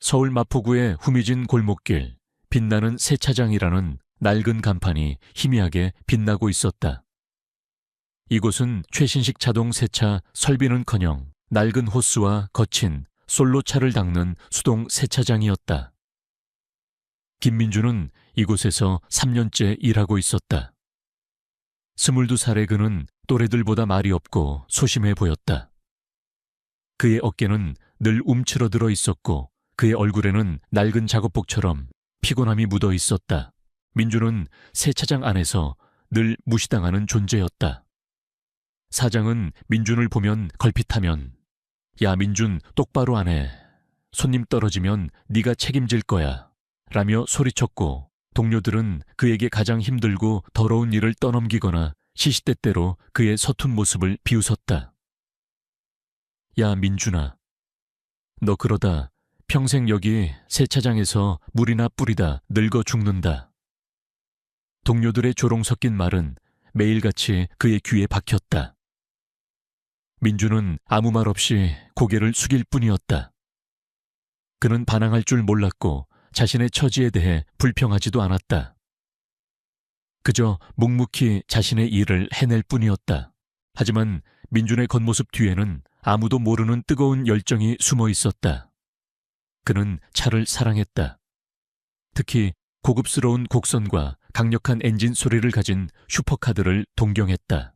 서울 마포구의 후미진 골목길, 빛나는 세차장이라는 낡은 간판이 희미하게 빛나고 있었다. 이곳은 최신식 자동 세차 설비는커녕 낡은 호스와 거친 솔로차를 닦는 수동 세차장이었다. 김민주는 이곳에서 3년째 일하고 있었다. 22살의 그는 또래들보다 말이 없고 소심해 보였다. 그의 어깨는 늘 움츠러들어 있었고 그의 얼굴에는 낡은 작업복처럼 피곤함이 묻어 있었다. 민주는 세차장 안에서 늘 무시당하는 존재였다. 사장은 민준을 보면 걸핏하면 야 민준 똑바로 안 해. 손님 떨어지면 네가 책임질 거야 라며 소리쳤고 동료들은 그에게 가장 힘들고 더러운 일을 떠넘기거나 시시때때로 그의 서툰 모습을 비웃었다. 야 민준아, 너 그러다 평생 여기 세차장에서 물이나 뿌리다 늙어 죽는다. 동료들의 조롱 섞인 말은 매일같이 그의 귀에 박혔다. 민주는 아무 말 없이 고개를 숙일 뿐이었다. 그는 반항할 줄 몰랐고 자신의 처지에 대해 불평하지도 않았다. 그저 묵묵히 자신의 일을 해낼 뿐이었다. 하지만 민준의 겉모습 뒤에는 아무도 모르는 뜨거운 열정이 숨어 있었다. 그는 차를 사랑했다. 특히 고급스러운 곡선과 강력한 엔진 소리를 가진 슈퍼카들을 동경했다.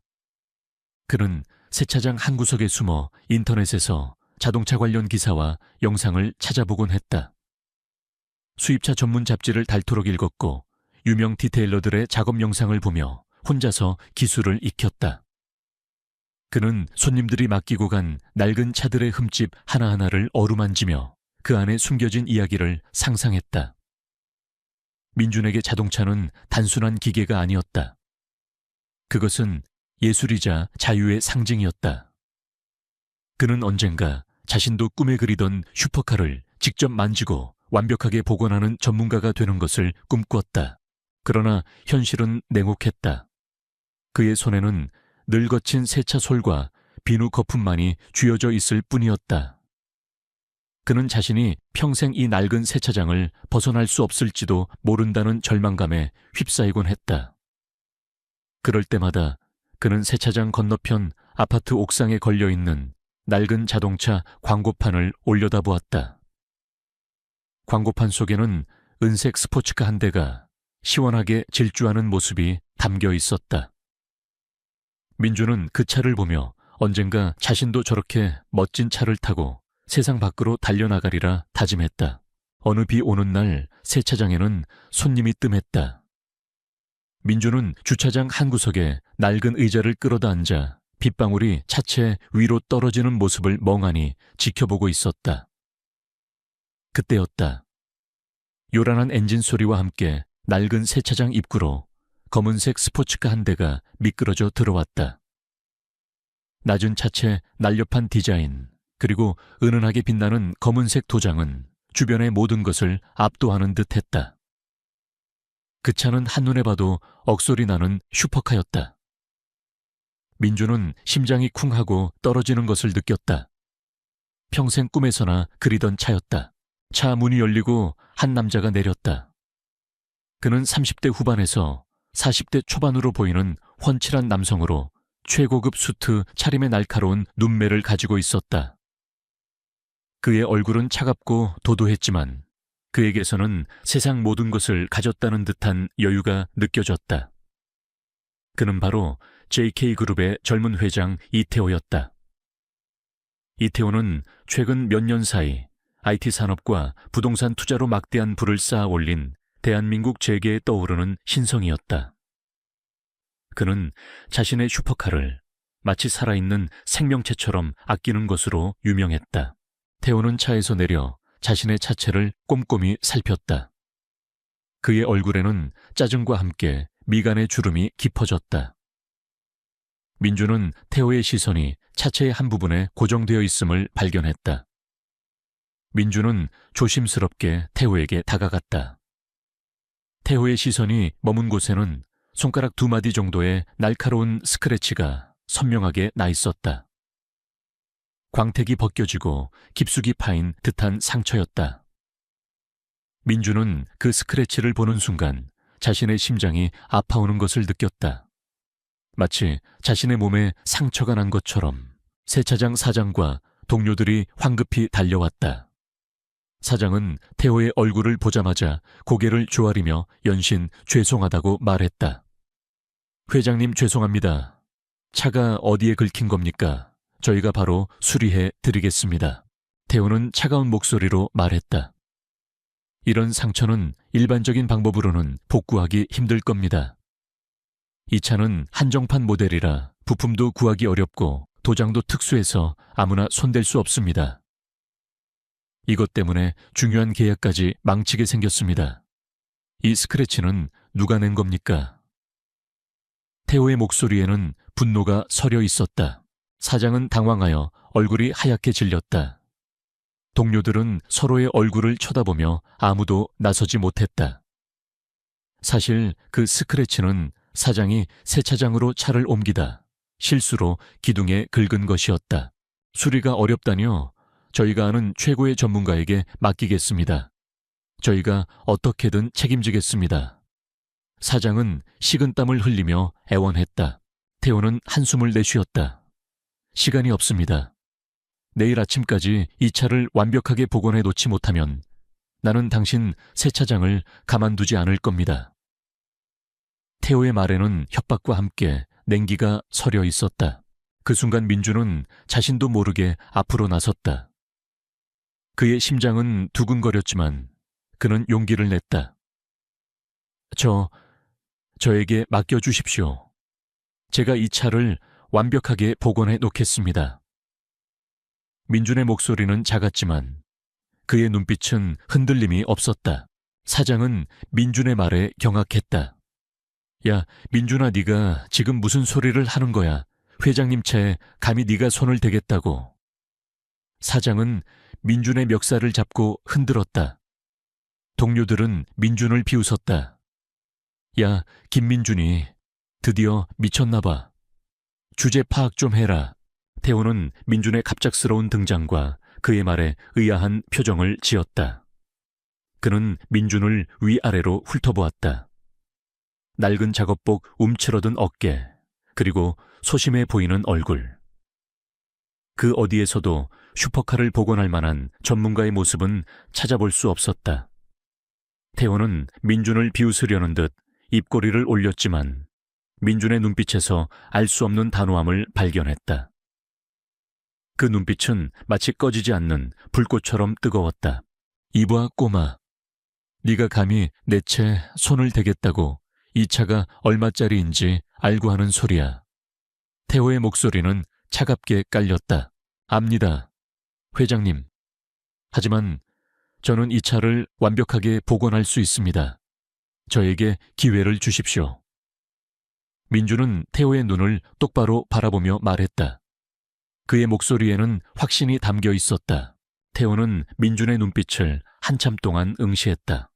그는 세차장 한 구석에 숨어 인터넷에서 자동차 관련 기사와 영상을 찾아보곤 했다. 수입차 전문 잡지를 닳도록 읽었고 유명 디테일러들의 작업 영상을 보며 혼자서 기술을 익혔다. 그는 손님들이 맡기고 간 낡은 차들의 흠집 하나하나를 어루만지며 그 안에 숨겨진 이야기를 상상했다. 민준에게 자동차는 단순한 기계가 아니었다. 그것은 예술이자 자유의 상징이었다. 그는 언젠가 자신도 꿈에 그리던 슈퍼카를 직접 만지고 완벽하게 복원하는 전문가가 되는 것을 꿈꾸었다. 그러나 현실은 냉혹했다. 그의 손에는 늘 거친 세차 솔과 비누 거품만이 쥐어져 있을 뿐이었다. 그는 자신이 평생 이 낡은 세차장을 벗어날 수 없을지도 모른다는 절망감에 휩싸이곤 했다. 그럴 때마다 그는 세차장 건너편 아파트 옥상에 걸려있는 낡은 자동차 광고판을 올려다보았다. 광고판 속에는 은색 스포츠카 한 대가 시원하게 질주하는 모습이 담겨 있었다. 민주는 그 차를 보며 언젠가 자신도 저렇게 멋진 차를 타고 세상 밖으로 달려나가리라 다짐했다. 어느 비 오는 날 세차장에는 손님이 뜸했다. 민주는 주차장 한 구석에 낡은 의자를 끌어다 앉아 빗방울이 차체 위로 떨어지는 모습을 멍하니 지켜보고 있었다. 그때였다. 요란한 엔진 소리와 함께 낡은 세차장 입구로 검은색 스포츠카 한 대가 미끄러져 들어왔다. 낮은 차체 날렵한 디자인, 그리고 은은하게 빛나는 검은색 도장은 주변의 모든 것을 압도하는 듯했다. 그 차는 한눈에 봐도 억소리 나는 슈퍼카였다. 민주는 심장이 쿵하고 떨어지는 것을 느꼈다. 평생 꿈에서나 그리던 차였다. 차 문이 열리고 한 남자가 내렸다. 그는 30대 후반에서 40대 초반으로 보이는 훤칠한 남성으로 최고급 수트 차림의 날카로운 눈매를 가지고 있었다. 그의 얼굴은 차갑고 도도했지만 그에게서는 세상 모든 것을 가졌다는 듯한 여유가 느껴졌다. 그는 바로 JK그룹의 젊은 회장 이태호였다. 이태호는 최근 몇 년 사이 IT 산업과 부동산 투자로 막대한 부를 쌓아 올린 대한민국 재계에 떠오르는 신성이었다. 그는 자신의 슈퍼카를 마치 살아있는 생명체처럼 아끼는 것으로 유명했다. 태호는 차에서 내려 자신의 차체를 꼼꼼히 살폈다. 그의 얼굴에는 짜증과 함께 미간의 주름이 깊어졌다. 민주는 태호의 시선이 차체의 한 부분에 고정되어 있음을 발견했다. 민주는 조심스럽게 태호에게 다가갔다. 태호의 시선이 머문 곳에는 손가락 2마디 정도의 날카로운 스크래치가 선명하게 나 있었다. 광택이 벗겨지고 깊숙이 파인 듯한 상처였다. 민주는 그 스크래치를 보는 순간 자신의 심장이 아파오는 것을 느꼈다. 마치 자신의 몸에 상처가 난 것처럼 세차장 사장과 동료들이 황급히 달려왔다. 사장은 태호의 얼굴을 보자마자 고개를 조아리며 연신 죄송하다고 말했다. 회장님 죄송합니다. 차가 어디에 긁힌 겁니까? 저희가 바로 수리해 드리겠습니다. 태호는 차가운 목소리로 말했다. 이런 상처는 일반적인 방법으로는 복구하기 힘들 겁니다. 이 차는 한정판 모델이라 부품도 구하기 어렵고 도장도 특수해서 아무나 손댈 수 없습니다. 이것 때문에 중요한 계약까지 망치게 생겼습니다. 이 스크래치는 누가 낸 겁니까? 태호의 목소리에는 분노가 서려 있었다. 사장은 당황하여 얼굴이 하얗게 질렸다. 동료들은 서로의 얼굴을 쳐다보며 아무도 나서지 못했다. 사실 그 스크래치는 사장이 세차장으로 차를 옮기다 실수로 기둥에 긁은 것이었다. 수리가 어렵다뇨? 저희가 아는 최고의 전문가에게 맡기겠습니다. 저희가 어떻게든 책임지겠습니다. 사장은 식은땀을 흘리며 애원했다. 태호는 한숨을 내쉬었다. 시간이 없습니다. 내일 아침까지 이 차를 완벽하게 복원해 놓지 못하면 나는 당신 세차장을 가만두지 않을 겁니다. 태호의 말에는 협박과 함께 냉기가 서려 있었다. 그 순간 민주는 자신도 모르게 앞으로 나섰다. 그의 심장은 두근거렸지만 그는 용기를 냈다. 저에게 맡겨주십시오. 제가 이 차를 완벽하게 복원해 놓겠습니다. 민준의 목소리는 작았지만 그의 눈빛은 흔들림이 없었다. 사장은 민준의 말에 경악했다. 야, 민준아, 네가 지금 무슨 소리를 하는 거야? 회장님 차에 감히 네가 손을 대겠다고. 사장은 민준의 멱살을 잡고 흔들었다. 동료들은 민준을 비웃었다. 야, 김민준이 드디어 미쳤나 봐. 주제 파악 좀 해라. 태호는 민준의 갑작스러운 등장과 그의 말에 의아한 표정을 지었다. 그는 민준을 위아래로 훑어보았다. 낡은 작업복 움츠러든 어깨, 그리고 소심해 보이는 얼굴. 그 어디에서도 슈퍼카를 복원할 만한 전문가의 모습은 찾아볼 수 없었다. 태호는 민준을 비웃으려는 듯 입꼬리를 올렸지만 민준의 눈빛에서 알 수 없는 단호함을 발견했다. 그 눈빛은 마치 꺼지지 않는 불꽃처럼 뜨거웠다. 이봐, 꼬마. 네가 감히 내 채 손을 대겠다고 이 차가 얼마짜리인지 알고 하는 소리야. 태호의 목소리는 차갑게 깔렸다. 압니다, 회장님. 하지만 저는 이 차를 완벽하게 복원할 수 있습니다. 저에게 기회를 주십시오. 민주는 태호의 눈을 똑바로 바라보며 말했다. 그의 목소리에는 확신이 담겨 있었다. 태호는 민준의 눈빛을 한참 동안 응시했다.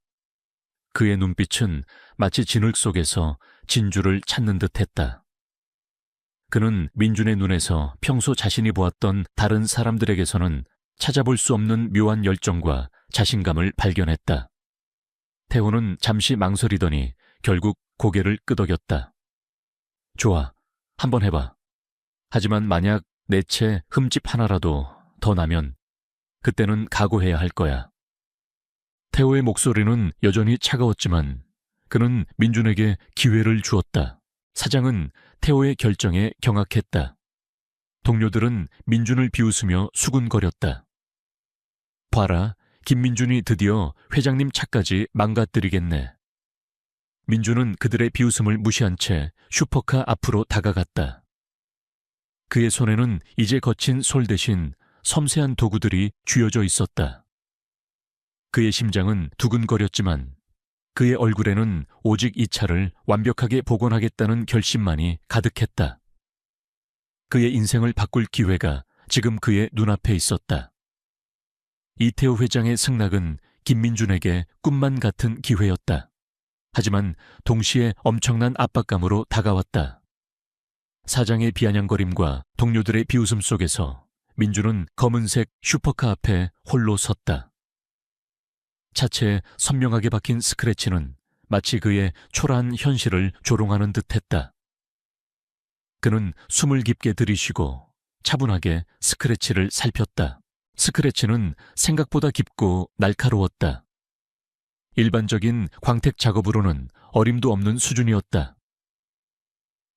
그의 눈빛은 마치 진흙 속에서 진주를 찾는 듯 했다. 그는 민준의 눈에서 평소 자신이 보았던 다른 사람들에게서는 찾아볼 수 없는 묘한 열정과 자신감을 발견했다. 태호는 잠시 망설이더니 결국 고개를 끄덕였다. 좋아, 한번 해봐. 하지만 만약 내 채 흠집 하나라도 더 나면 그때는 각오해야 할 거야. 태호의 목소리는 여전히 차가웠지만 그는 민준에게 기회를 주었다. 사장은 태호의 결정에 경악했다. 동료들은 민준을 비웃으며 수군거렸다. 봐라, 김민준이 드디어 회장님 차까지 망가뜨리겠네. 민준은 그들의 비웃음을 무시한 채 슈퍼카 앞으로 다가갔다. 그의 손에는 이제 거친 솔 대신 섬세한 도구들이 쥐어져 있었다. 그의 심장은 두근거렸지만 그의 얼굴에는 오직 이 차를 완벽하게 복원하겠다는 결심만이 가득했다. 그의 인생을 바꿀 기회가 지금 그의 눈앞에 있었다. 이태호 회장의 승낙은 김민준에게 꿈만 같은 기회였다. 하지만 동시에 엄청난 압박감으로 다가왔다. 사장의 비아냥거림과 동료들의 비웃음 속에서 민준은 검은색 슈퍼카 앞에 홀로 섰다. 자체에 선명하게 박힌 스크래치는 마치 그의 초라한 현실을 조롱하는 듯했다. 그는 숨을 깊게 들이쉬고 차분하게 스크래치를 살폈다. 스크래치는 생각보다 깊고 날카로웠다. 일반적인 광택 작업으로는 어림도 없는 수준이었다.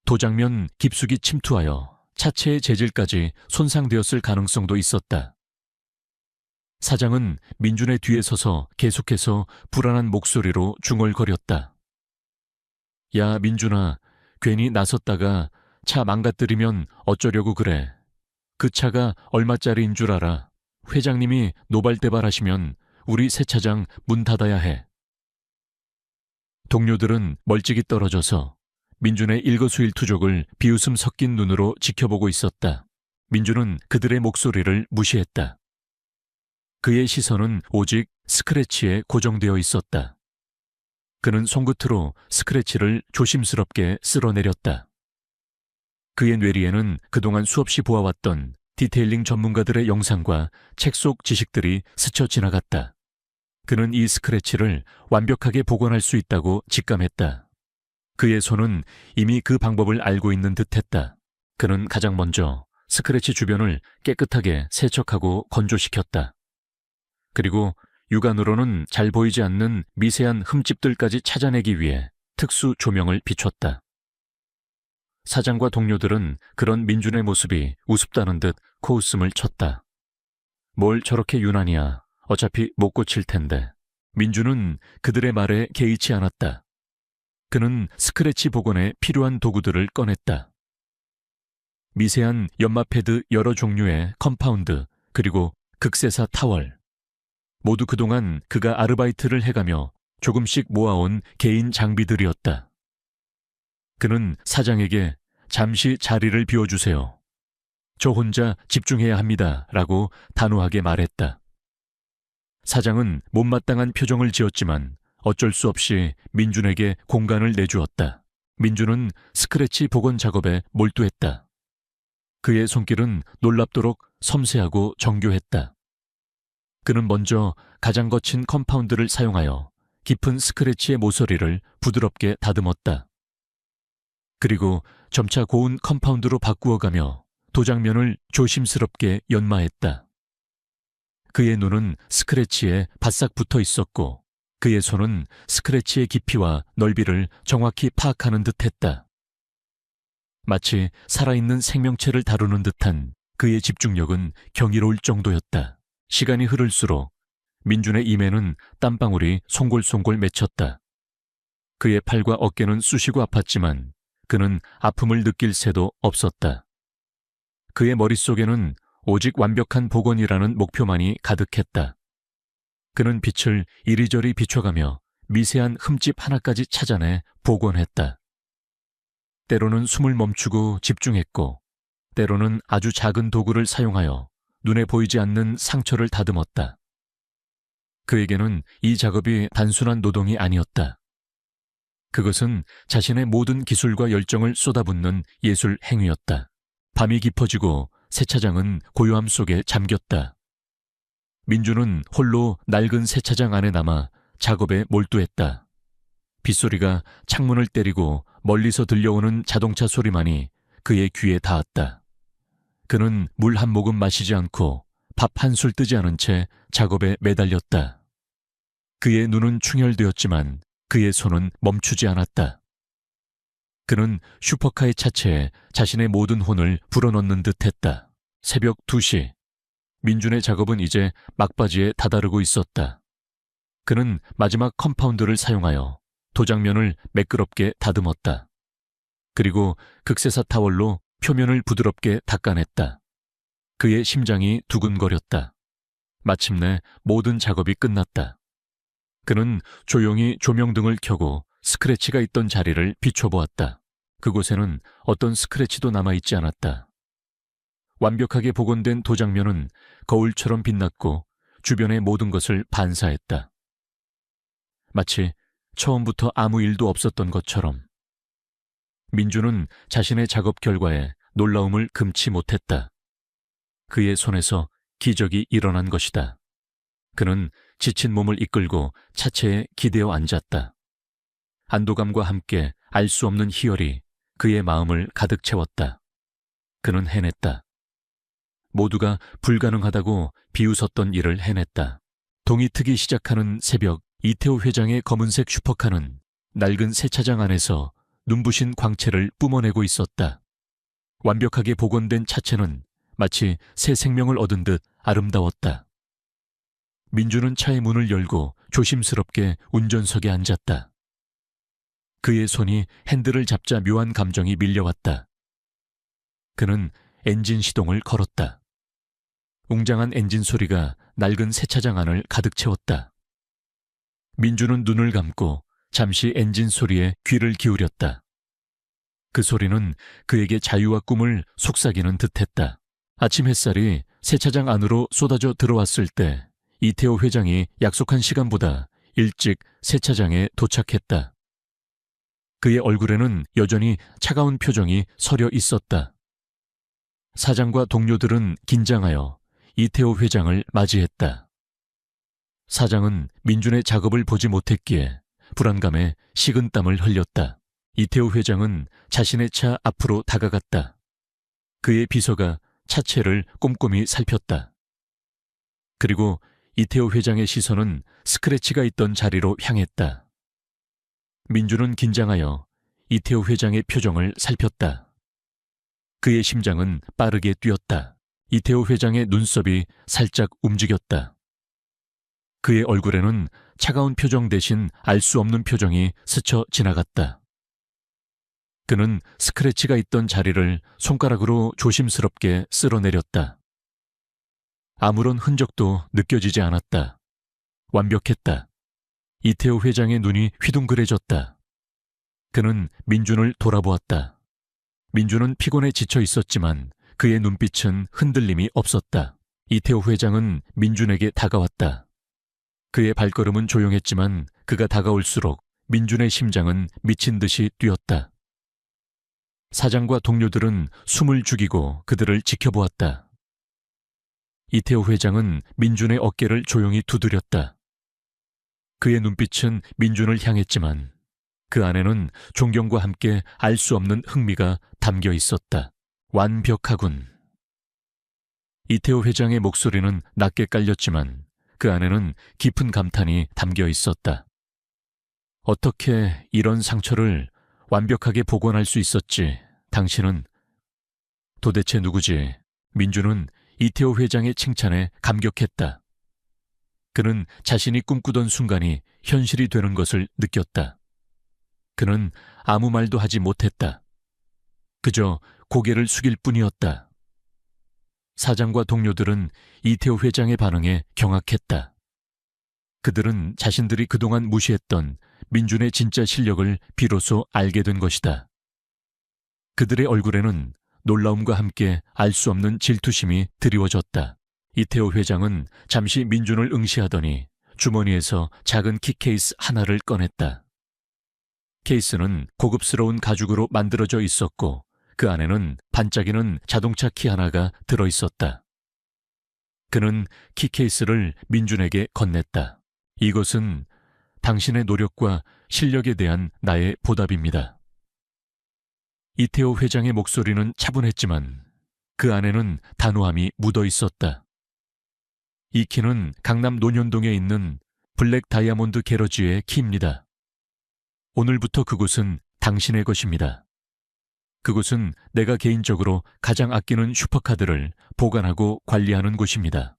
도장면 깊숙이 침투하여 차체의 재질까지 손상되었을 가능성도 있었다. 사장은 민준의 뒤에 서서 계속해서 불안한 목소리로 중얼거렸다. 야, 민준아, 괜히 나섰다가 차 망가뜨리면 어쩌려고 그래. 그 차가 얼마짜리인 줄 알아. 회장님이 노발대발하시면 우리 세차장 문 닫아야 해. 동료들은 멀찍이 떨어져서 민준의 일거수일투족을 비웃음 섞인 눈으로 지켜보고 있었다. 민준은 그들의 목소리를 무시했다. 그의 시선은 오직 스크래치에 고정되어 있었다. 그는 손끝으로 스크래치를 조심스럽게 쓸어내렸다. 그의 뇌리에는 그동안 수없이 보아왔던 디테일링 전문가들의 영상과 책 속 지식들이 스쳐 지나갔다. 그는 이 스크래치를 완벽하게 복원할 수 있다고 직감했다. 그의 손은 이미 그 방법을 알고 있는 듯했다. 그는 가장 먼저 스크래치 주변을 깨끗하게 세척하고 건조시켰다. 그리고 육안으로는 잘 보이지 않는 미세한 흠집들까지 찾아내기 위해 특수 조명을 비췄다. 사장과 동료들은 그런 민준의 모습이 우습다는 듯 코웃음을 쳤다. 뭘 저렇게 유난이야. 어차피 못 고칠 텐데. 민준은 그들의 말에 개의치 않았다. 그는 스크래치 복원에 필요한 도구들을 꺼냈다. 미세한 연마 패드 여러 종류의 컴파운드, 그리고 극세사 타월. 모두 그동안 그가 아르바이트를 해가며 조금씩 모아온 개인 장비들이었다. 그는 사장에게 잠시 자리를 비워주세요. 저 혼자 집중해야 합니다. 라고 단호하게 말했다. 사장은 못마땅한 표정을 지었지만 어쩔 수 없이 민준에게 공간을 내주었다. 민준은 스크래치 복원 작업에 몰두했다. 그의 손길은 놀랍도록 섬세하고 정교했다. 그는 먼저 가장 거친 컴파운드를 사용하여 깊은 스크래치의 모서리를 부드럽게 다듬었다. 그리고 점차 고운 컴파운드로 바꾸어가며 도장면을 조심스럽게 연마했다. 그의 눈은 스크래치에 바싹 붙어 있었고 그의 손은 스크래치의 깊이와 넓이를 정확히 파악하는 듯했다. 마치 살아있는 생명체를 다루는 듯한 그의 집중력은 경이로울 정도였다. 시간이 흐를수록 민준의 임에는 땀방울이 송골송골 맺혔다. 그의 팔과 어깨는 쑤시고 아팠지만 그는 아픔을 느낄 새도 없었다. 그의 머릿속에는 오직 완벽한 복원이라는 목표만이 가득했다. 그는 빛을 이리저리 비춰가며 미세한 흠집 하나까지 찾아내 복원했다. 때로는 숨을 멈추고 집중했고, 때로는 아주 작은 도구를 사용하여 눈에 보이지 않는 상처를 다듬었다. 그에게는 이 작업이 단순한 노동이 아니었다. 그것은 자신의 모든 기술과 열정을 쏟아붓는 예술 행위였다. 밤이 깊어지고 세차장은 고요함 속에 잠겼다. 민준은 홀로 낡은 세차장 안에 남아 작업에 몰두했다. 빗소리가 창문을 때리고 멀리서 들려오는 자동차 소리만이 그의 귀에 닿았다. 그는 물 한 모금 마시지 않고 밥 한 술 뜨지 않은 채 작업에 매달렸다. 그의 눈은 충혈되었지만 그의 손은 멈추지 않았다. 그는 슈퍼카의 차체에 자신의 모든 혼을 불어넣는 듯했다. 새벽 2시. 민준의 작업은 이제 막바지에 다다르고 있었다. 그는 마지막 컴파운드를 사용하여 도장면을 매끄럽게 다듬었다. 그리고 극세사 타월로 표면을 부드럽게 닦아냈다. 그의 심장이 두근거렸다. 마침내 모든 작업이 끝났다. 그는 조용히 조명등을 켜고 스크래치가 있던 자리를 비춰보았다. 그곳에는 어떤 스크래치도 남아있지 않았다. 완벽하게 복원된 도장면은 거울처럼 빛났고 주변의 모든 것을 반사했다. 마치 처음부터 아무 일도 없었던 것처럼. 민준은 자신의 작업 결과에 놀라움을 금치 못했다. 그의 손에서 기적이 일어난 것이다. 그는 지친 몸을 이끌고 차체에 기대어 앉았다. 안도감과 함께 알 수 없는 희열이 그의 마음을 가득 채웠다. 그는 해냈다. 모두가 불가능하다고 비웃었던 일을 해냈다. 동이 트기 시작하는 새벽, 이태호 회장의 검은색 슈퍼카는 낡은 세차장 안에서 눈부신 광채를 뿜어내고 있었다. 완벽하게 복원된 차체는 마치 새 생명을 얻은 듯 아름다웠다. 민주는 차의 문을 열고 조심스럽게 운전석에 앉았다. 그의 손이 핸들을 잡자 묘한 감정이 밀려왔다. 그는 엔진 시동을 걸었다. 웅장한 엔진 소리가 낡은 세차장 안을 가득 채웠다. 민주는 눈을 감고 잠시 엔진 소리에 귀를 기울였다. 그 소리는 그에게 자유와 꿈을 속삭이는 듯했다. 아침 햇살이 세차장 안으로 쏟아져 들어왔을 때 이태호 회장이 약속한 시간보다 일찍 세차장에 도착했다. 그의 얼굴에는 여전히 차가운 표정이 서려 있었다. 사장과 동료들은 긴장하여 이태호 회장을 맞이했다. 사장은 민준의 작업을 보지 못했기에 불안감에 식은땀을 흘렸다. 이태호 회장은 자신의 차 앞으로 다가갔다. 그의 비서가 차체를 꼼꼼히 살폈다. 그리고 이태호 회장의 시선은 스크래치가 있던 자리로 향했다. 민준은 긴장하여 이태호 회장의 표정을 살폈다. 그의 심장은 빠르게 뛰었다. 이태호 회장의 눈썹이 살짝 움직였다. 그의 얼굴에는 차가운 표정 대신 알 수 없는 표정이 스쳐 지나갔다. 그는 스크래치가 있던 자리를 손가락으로 조심스럽게 쓸어내렸다. 아무런 흔적도 느껴지지 않았다. 완벽했다. 이태호 회장의 눈이 휘둥그레졌다. 그는 민준을 돌아보았다. 민준은 피곤에 지쳐 있었지만 그의 눈빛은 흔들림이 없었다. 이태호 회장은 민준에게 다가왔다. 그의 발걸음은 조용했지만 그가 다가올수록 민준의 심장은 미친 듯이 뛰었다. 사장과 동료들은 숨을 죽이고 그들을 지켜보았다. 이태호 회장은 민준의 어깨를 조용히 두드렸다. 그의 눈빛은 민준을 향했지만 그 안에는 존경과 함께 알 수 없는 흥미가 담겨 있었다. 완벽하군. 이태호 회장의 목소리는 낮게 깔렸지만 그 안에는 깊은 감탄이 담겨 있었다. 어떻게 이런 상처를 완벽하게 복원할 수 있었지? 당신은 도대체 누구지? 민준은 이태호 회장의 칭찬에 감격했다. 그는 자신이 꿈꾸던 순간이 현실이 되는 것을 느꼈다. 그는 아무 말도 하지 못했다. 그저 고개를 숙일 뿐이었다. 사장과 동료들은 이태호 회장의 반응에 경악했다. 그들은 자신들이 그동안 무시했던 민준의 진짜 실력을 비로소 알게 된 것이다. 그들의 얼굴에는 놀라움과 함께 알 수 없는 질투심이 드리워졌다. 이태호 회장은 잠시 민준을 응시하더니 주머니에서 작은 키케이스 하나를 꺼냈다. 케이스는 고급스러운 가죽으로 만들어져 있었고 그 안에는 반짝이는 자동차 키 하나가 들어있었다. 그는 키케이스를 민준에게 건넸다. 이것은 당신의 노력과 실력에 대한 나의 보답입니다. 이태호 회장의 목소리는 차분했지만 그 안에는 단호함이 묻어 있었다. 이 키는 강남 논현동에 있는 블랙 다이아몬드 게러지의 키입니다. 오늘부터 그곳은 당신의 것입니다. 그곳은 내가 개인적으로 가장 아끼는 슈퍼카들을 보관하고 관리하는 곳입니다.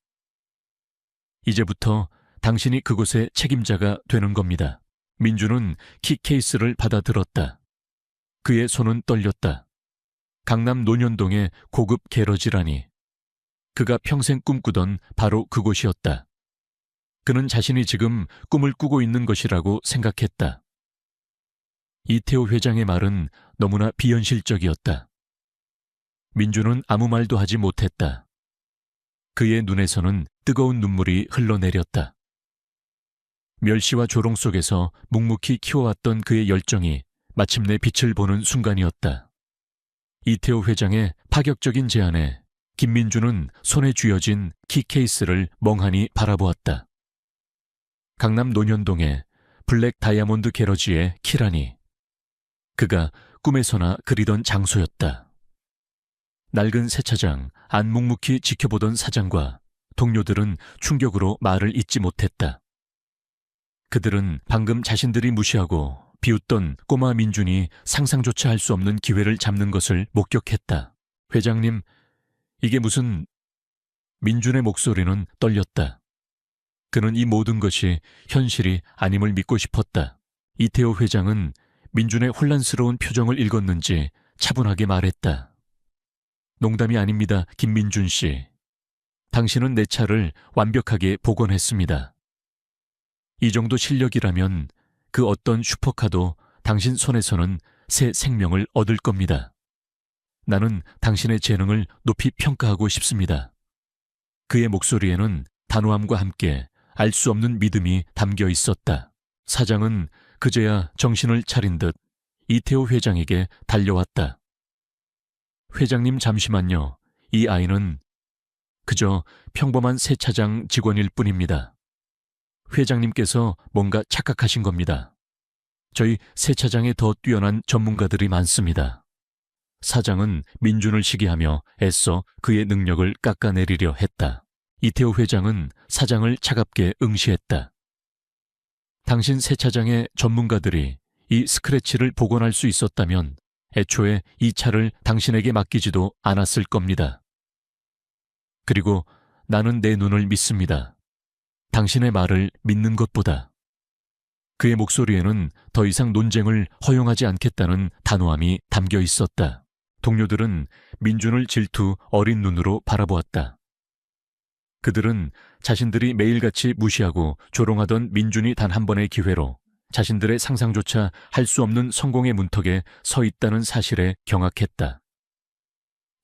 이제부터 당신이 그곳의 책임자가 되는 겁니다. 민주는 키 케이스를 받아들었다. 그의 손은 떨렸다. 강남 논현동의 고급 게러지라니. 그가 평생 꿈꾸던 바로 그곳이었다. 그는 자신이 지금 꿈을 꾸고 있는 것이라고 생각했다. 이태호 회장의 말은 너무나 비현실적이었다. 민주는 아무 말도 하지 못했다. 그의 눈에서는 뜨거운 눈물이 흘러내렸다. 멸시와 조롱 속에서 묵묵히 키워왔던 그의 열정이 마침내 빛을 보는 순간이었다. 이태호 회장의 파격적인 제안에 김민주는 손에 쥐어진 키 케이스를 멍하니 바라보았다. 강남 논현동의 블랙 다이아몬드 게러지의 키라니. 그가 꿈에서나 그리던 장소였다. 낡은 세차장 안 묵묵히 지켜보던 사장과 동료들은 충격으로 말을 잇지 못했다. 그들은 방금 자신들이 무시하고 비웃던 꼬마 민준이 상상조차 할 수 없는 기회를 잡는 것을 목격했다. 회장님, 이게 무슨... 민준의 목소리는 떨렸다. 그는 이 모든 것이 현실이 아님을 믿고 싶었다. 이태호 회장은 민준의 혼란스러운 표정을 읽었는지 차분하게 말했다. 농담이 아닙니다, 김민준 씨. 당신은 내 차를 완벽하게 복원했습니다. 이 정도 실력이라면 그 어떤 슈퍼카도 당신 손에서는 새 생명을 얻을 겁니다. 나는 당신의 재능을 높이 평가하고 싶습니다. 그의 목소리에는 단호함과 함께 알 수 없는 믿음이 담겨 있었다. 사장은 그제야 정신을 차린 듯 이태호 회장에게 달려왔다. 회장님 잠시만요. 이 아이는 그저 평범한 세차장 직원일 뿐입니다. 회장님께서 뭔가 착각하신 겁니다. 저희 세차장에 더 뛰어난 전문가들이 많습니다. 사장은 민준을 시기하며 애써 그의 능력을 깎아내리려 했다. 이태호 회장은 사장을 차갑게 응시했다. 당신 세차장의 전문가들이 이 스크래치를 복원할 수 있었다면 애초에 이 차를 당신에게 맡기지도 않았을 겁니다. 그리고 나는 내 눈을 믿습니다. 당신의 말을 믿는 것보다. 그의 목소리에는 더 이상 논쟁을 허용하지 않겠다는 단호함이 담겨 있었다. 동료들은 민준을 질투 어린 눈으로 바라보았다. 그들은 자신들이 매일같이 무시하고 조롱하던 민준이 단 한 번의 기회로 자신들의 상상조차 할 수 없는 성공의 문턱에 서 있다는 사실에 경악했다.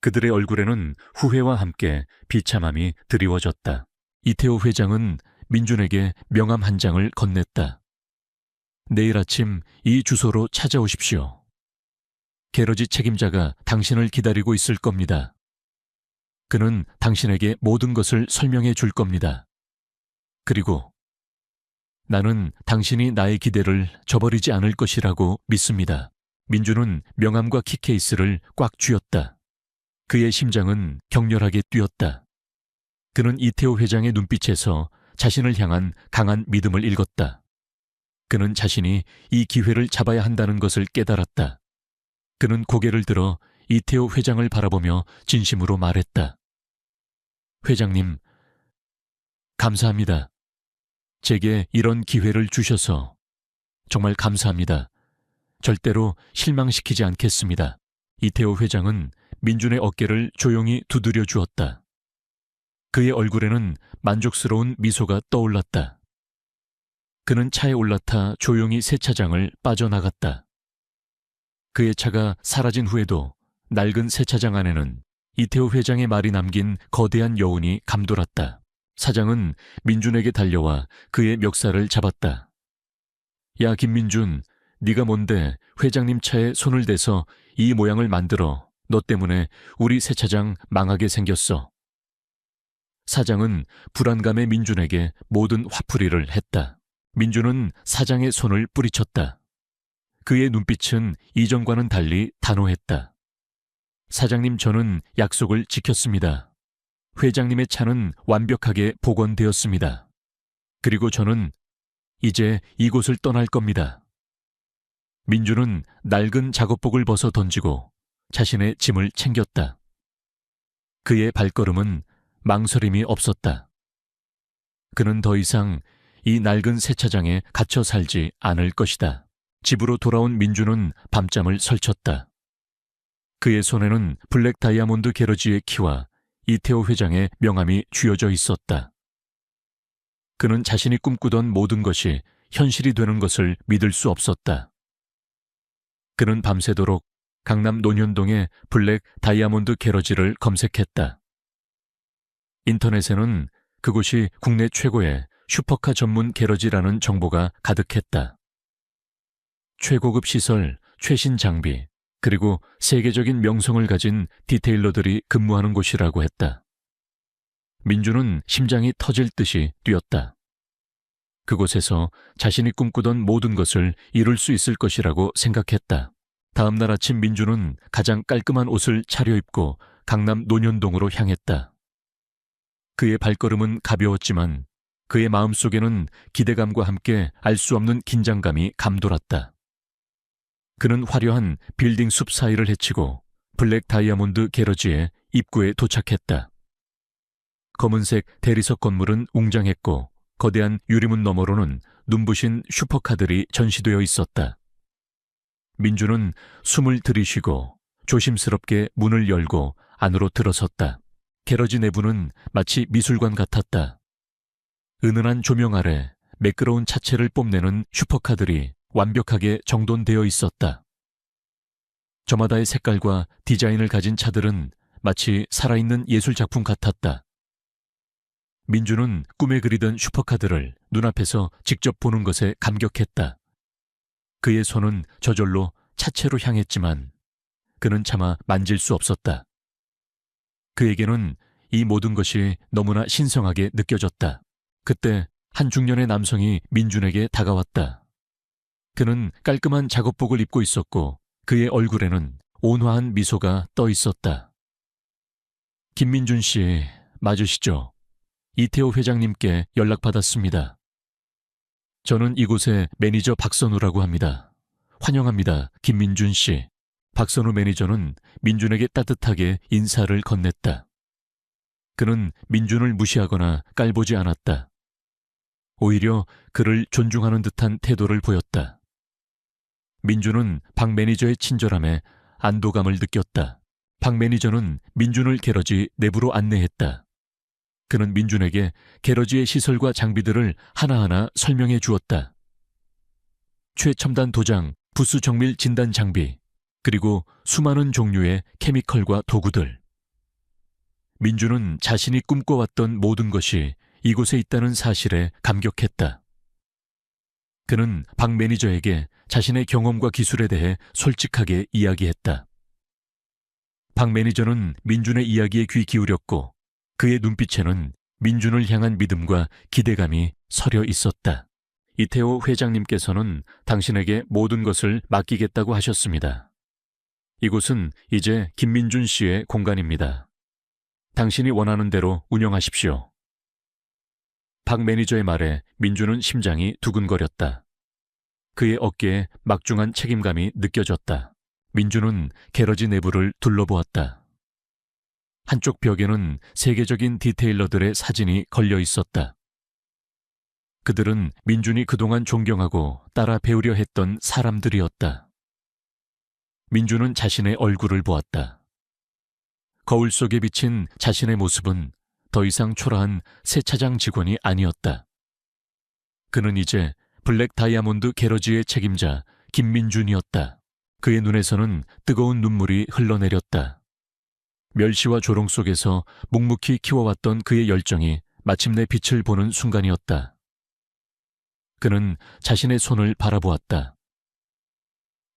그들의 얼굴에는 후회와 함께 비참함이 드리워졌다. 이태호 회장은 민준에게 명함 한 장을 건넸다. 내일 아침 이 주소로 찾아오십시오. 게러지 책임자가 당신을 기다리고 있을 겁니다. 그는 당신에게 모든 것을 설명해 줄 겁니다. 그리고 나는 당신이 나의 기대를 저버리지 않을 것이라고 믿습니다. 민준은 명함과 키케이스를 꽉 쥐었다. 그의 심장은 격렬하게 뛰었다. 그는 이태호 회장의 눈빛에서 자신을 향한 강한 믿음을 읽었다. 그는 자신이 이 기회를 잡아야 한다는 것을 깨달았다. 그는 고개를 들어 이태호 회장을 바라보며 진심으로 말했다. 회장님, 감사합니다. 제게 이런 기회를 주셔서 정말 감사합니다. 절대로 실망시키지 않겠습니다. 이태호 회장은 민준의 어깨를 조용히 두드려 주었다. 그의 얼굴에는 만족스러운 미소가 떠올랐다. 그는 차에 올라타 조용히 세차장을 빠져나갔다. 그의 차가 사라진 후에도 낡은 세차장 안에는 이태호 회장의 말이 남긴 거대한 여운이 감돌았다. 사장은 민준에게 달려와 그의 멱살을 잡았다. 야, 김민준, 네가 뭔데 회장님 차에 손을 대서 이 모양을 만들어. 너 때문에 우리 세차장 망하게 생겼어. 사장은 불안감에 민준에게 모든 화풀이를 했다. 민준은 사장의 손을 뿌리쳤다. 그의 눈빛은 이전과는 달리 단호했다. 사장님, 저는 약속을 지켰습니다. 회장님의 차는 완벽하게 복원되었습니다. 그리고 저는 이제 이곳을 떠날 겁니다. 민준은 낡은 작업복을 벗어 던지고 자신의 짐을 챙겼다. 그의 발걸음은 망설임이 없었다. 그는 더 이상 이 낡은 세차장에 갇혀 살지 않을 것이다. 집으로 돌아온 민준은 밤잠을 설쳤다. 그의 손에는 블랙 다이아몬드 게러지의 키와 이태호 회장의 명함이 쥐어져 있었다. 그는 자신이 꿈꾸던 모든 것이 현실이 되는 것을 믿을 수 없었다. 그는 밤새도록 강남 논현동의 블랙 다이아몬드 게러지를 검색했다. 인터넷에는 그곳이 국내 최고의 슈퍼카 전문 게러지라는 정보가 가득했다. 최고급 시설, 최신 장비, 그리고 세계적인 명성을 가진 디테일러들이 근무하는 곳이라고 했다. 민준은 심장이 터질 듯이 뛰었다. 그곳에서 자신이 꿈꾸던 모든 것을 이룰 수 있을 것이라고 생각했다. 다음 날 아침 민주는 가장 깔끔한 옷을 차려입고 강남 논현동으로 향했다. 그의 발걸음은 가벼웠지만 그의 마음속에는 기대감과 함께 알 수 없는 긴장감이 감돌았다. 그는 화려한 빌딩 숲 사이를 헤치고 블랙 다이아몬드 게러지의 입구에 도착했다. 검은색 대리석 건물은 웅장했고 거대한 유리문 너머로는 눈부신 슈퍼카들이 전시되어 있었다. 민주는 숨을 들이쉬고 조심스럽게 문을 열고 안으로 들어섰다. 게러지 내부는 마치 미술관 같았다. 은은한 조명 아래 매끄러운 차체를 뽐내는 슈퍼카들이 완벽하게 정돈되어 있었다. 저마다의 색깔과 디자인을 가진 차들은 마치 살아있는 예술작품 같았다. 민주는 꿈에 그리던 슈퍼카들을 눈앞에서 직접 보는 것에 감격했다. 그의 손은 저절로 차체로 향했지만 그는 차마 만질 수 없었다. 그에게는 이 모든 것이 너무나 신성하게 느껴졌다. 그때 한 중년의 남성이 민준에게 다가왔다. 그는 깔끔한 작업복을 입고 있었고 그의 얼굴에는 온화한 미소가 떠 있었다. 김민준 씨 맞으시죠? 이태호 회장님께 연락받았습니다. 저는 이곳의 매니저 박선우라고 합니다. 환영합니다, 김민준 씨. 박선우 매니저는 민준에게 따뜻하게 인사를 건넸다. 그는 민준을 무시하거나 깔보지 않았다. 오히려 그를 존중하는 듯한 태도를 보였다. 민준은 박 매니저의 친절함에 안도감을 느꼈다. 박 매니저는 민준을 게러지 내부로 안내했다. 그는 민준에게 게러지의 시설과 장비들을 하나하나 설명해 주었다. 최첨단 도장, 부수 정밀 진단 장비, 그리고 수많은 종류의 케미컬과 도구들. 민준은 자신이 꿈꿔왔던 모든 것이 이곳에 있다는 사실에 감격했다. 그는 박 매니저에게 자신의 경험과 기술에 대해 솔직하게 이야기했다. 박 매니저는 민준의 이야기에 귀 기울였고 그의 눈빛에는 민준을 향한 믿음과 기대감이 서려 있었다. 이태호 회장님께서는 당신에게 모든 것을 맡기겠다고 하셨습니다. 이곳은 이제 김민준 씨의 공간입니다. 당신이 원하는 대로 운영하십시오. 박 매니저의 말에 민준은 심장이 두근거렸다. 그의 어깨에 막중한 책임감이 느껴졌다. 민준은 게러지 내부를 둘러보았다. 한쪽 벽에는 세계적인 디테일러들의 사진이 걸려 있었다. 그들은 민준이 그동안 존경하고 따라 배우려 했던 사람들이었다. 민준은 자신의 얼굴을 보았다. 거울 속에 비친 자신의 모습은 더 이상 초라한 세차장 직원이 아니었다. 그는 이제 블랙 다이아몬드 게러지의 책임자 김민준이었다. 그의 눈에서는 뜨거운 눈물이 흘러내렸다. 멸시와 조롱 속에서 묵묵히 키워왔던 그의 열정이 마침내 빛을 보는 순간이었다. 그는 자신의 손을 바라보았다.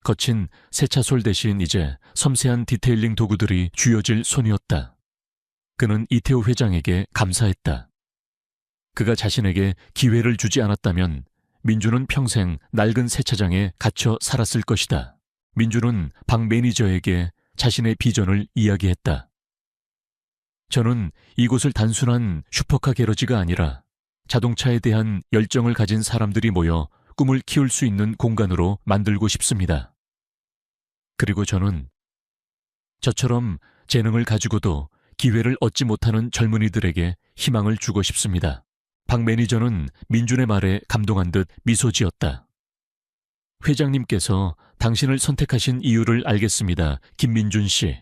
거친 세차솔 대신 이제 섬세한 디테일링 도구들이 쥐어질 손이었다. 그는 이태호 회장에게 감사했다. 그가 자신에게 기회를 주지 않았다면 민준은 평생 낡은 세차장에 갇혀 살았을 것이다. 민준은 박 매니저에게 자신의 비전을 이야기했다. 저는 이곳을 단순한 슈퍼카 게러지가 아니라 자동차에 대한 열정을 가진 사람들이 모여 꿈을 키울 수 있는 공간으로 만들고 싶습니다. 그리고 저는 저처럼 재능을 가지고도 기회를 얻지 못하는 젊은이들에게 희망을 주고 싶습니다. 박 매니저는 민준의 말에 감동한 듯 미소 지었다. 회장님께서 당신을 선택하신 이유를 알겠습니다, 김민준 씨.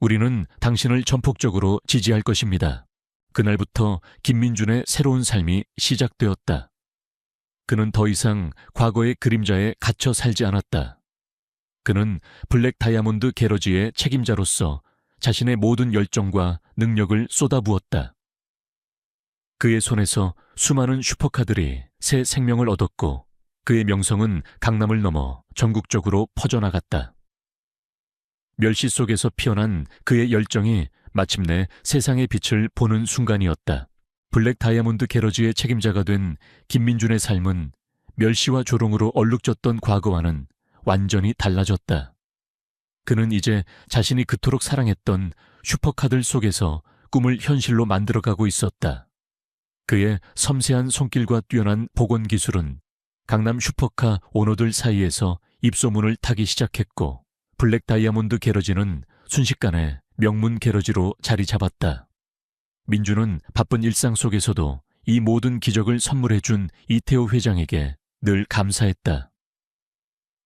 우리는 당신을 전폭적으로 지지할 것입니다. 그날부터 김민준의 새로운 삶이 시작되었다. 그는 더 이상 과거의 그림자에 갇혀 살지 않았다. 그는 블랙 다이아몬드 게러지의 책임자로서 자신의 모든 열정과 능력을 쏟아부었다. 그의 손에서 수많은 슈퍼카들이 새 생명을 얻었고 그의 명성은 강남을 넘어 전국적으로 퍼져나갔다. 멸시 속에서 피어난 그의 열정이 마침내 세상의 빛을 보는 순간이었다. 블랙 다이아몬드 게러지의 책임자가 된 김민준의 삶은 멸시와 조롱으로 얼룩졌던 과거와는 완전히 달라졌다. 그는 이제 자신이 그토록 사랑했던 슈퍼카들 속에서 꿈을 현실로 만들어가고 있었다. 그의 섬세한 손길과 뛰어난 복원 기술은 강남 슈퍼카 오너들 사이에서 입소문을 타기 시작했고, 블랙 다이아몬드 게러지는 순식간에 명문 게러지로 자리 잡았다. 민주는 바쁜 일상 속에서도 이 모든 기적을 선물해준 이태호 회장에게 늘 감사했다.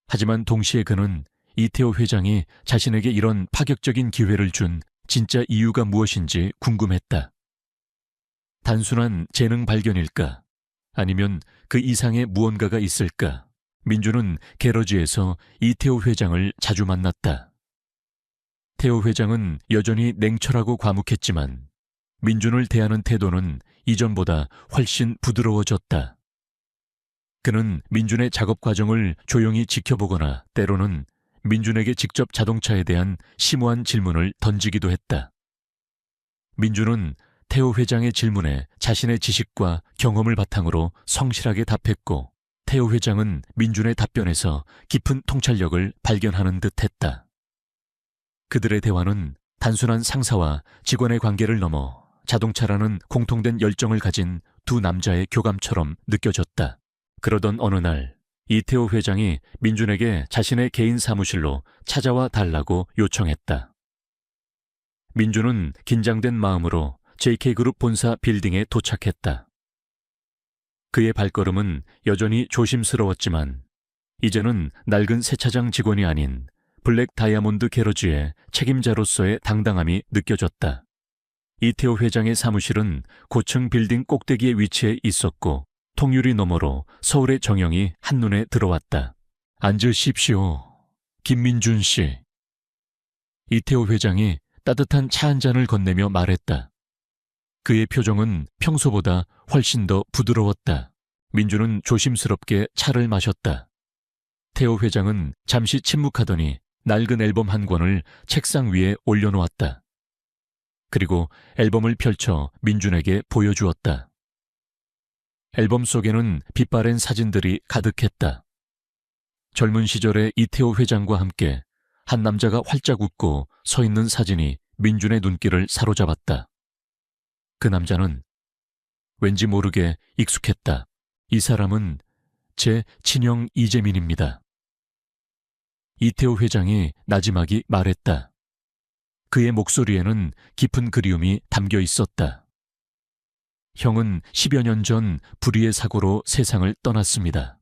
하지만 동시에 그는 이태호 회장이 자신에게 이런 파격적인 기회를 준 진짜 이유가 무엇인지 궁금했다. 단순한 재능 발견일까? 아니면 그 이상의 무언가가 있을까? 민주는 게러지에서 이태호 회장을 자주 만났다. 태호 회장은 여전히 냉철하고 과묵했지만 민준을 대하는 태도는 이전보다 훨씬 부드러워졌다. 그는 민준의 작업 과정을 조용히 지켜보거나 때로는 민준에게 직접 자동차에 대한 심오한 질문을 던지기도 했다. 민준은 태호 회장의 질문에 자신의 지식과 경험을 바탕으로 성실하게 답했고, 태호 회장은 민준의 답변에서 깊은 통찰력을 발견하는 듯했다. 그들의 대화는 단순한 상사와 직원의 관계를 넘어 자동차라는 공통된 열정을 가진 두 남자의 교감처럼 느껴졌다. 그러던 어느 날 이태호 회장이 민준에게 자신의 개인 사무실로 찾아와 달라고 요청했다. 민준은 긴장된 마음으로 JK그룹 본사 빌딩에 도착했다. 그의 발걸음은 여전히 조심스러웠지만 이제는 낡은 세차장 직원이 아닌 블랙 다이아몬드 게러지의 책임자로서의 당당함이 느껴졌다. 이태호 회장의 사무실은 고층 빌딩 꼭대기에 위치해 있었고, 통유리 너머로 서울의 정영이 한눈에 들어왔다. 앉으십시오, 김민준 씨. 이태호 회장이 따뜻한 차 한 잔을 건네며 말했다. 그의 표정은 평소보다 훨씬 더 부드러웠다. 민준은 조심스럽게 차를 마셨다. 태호 회장은 잠시 침묵하더니 낡은 앨범 한 권을 책상 위에 올려놓았다. 그리고 앨범을 펼쳐 민준에게 보여주었다. 앨범 속에는 빛바랜 사진들이 가득했다. 젊은 시절의 이태호 회장과 함께 한 남자가 활짝 웃고 서 있는 사진이 민준의 눈길을 사로잡았다. 그 남자는 왠지 모르게 익숙했다. 이 사람은 제 친형 이재민입니다. 이태호 회장이 나지막이 말했다. 그의 목소리에는 깊은 그리움이 담겨 있었다. 형은 10여 년 전 불의의 사고로 세상을 떠났습니다.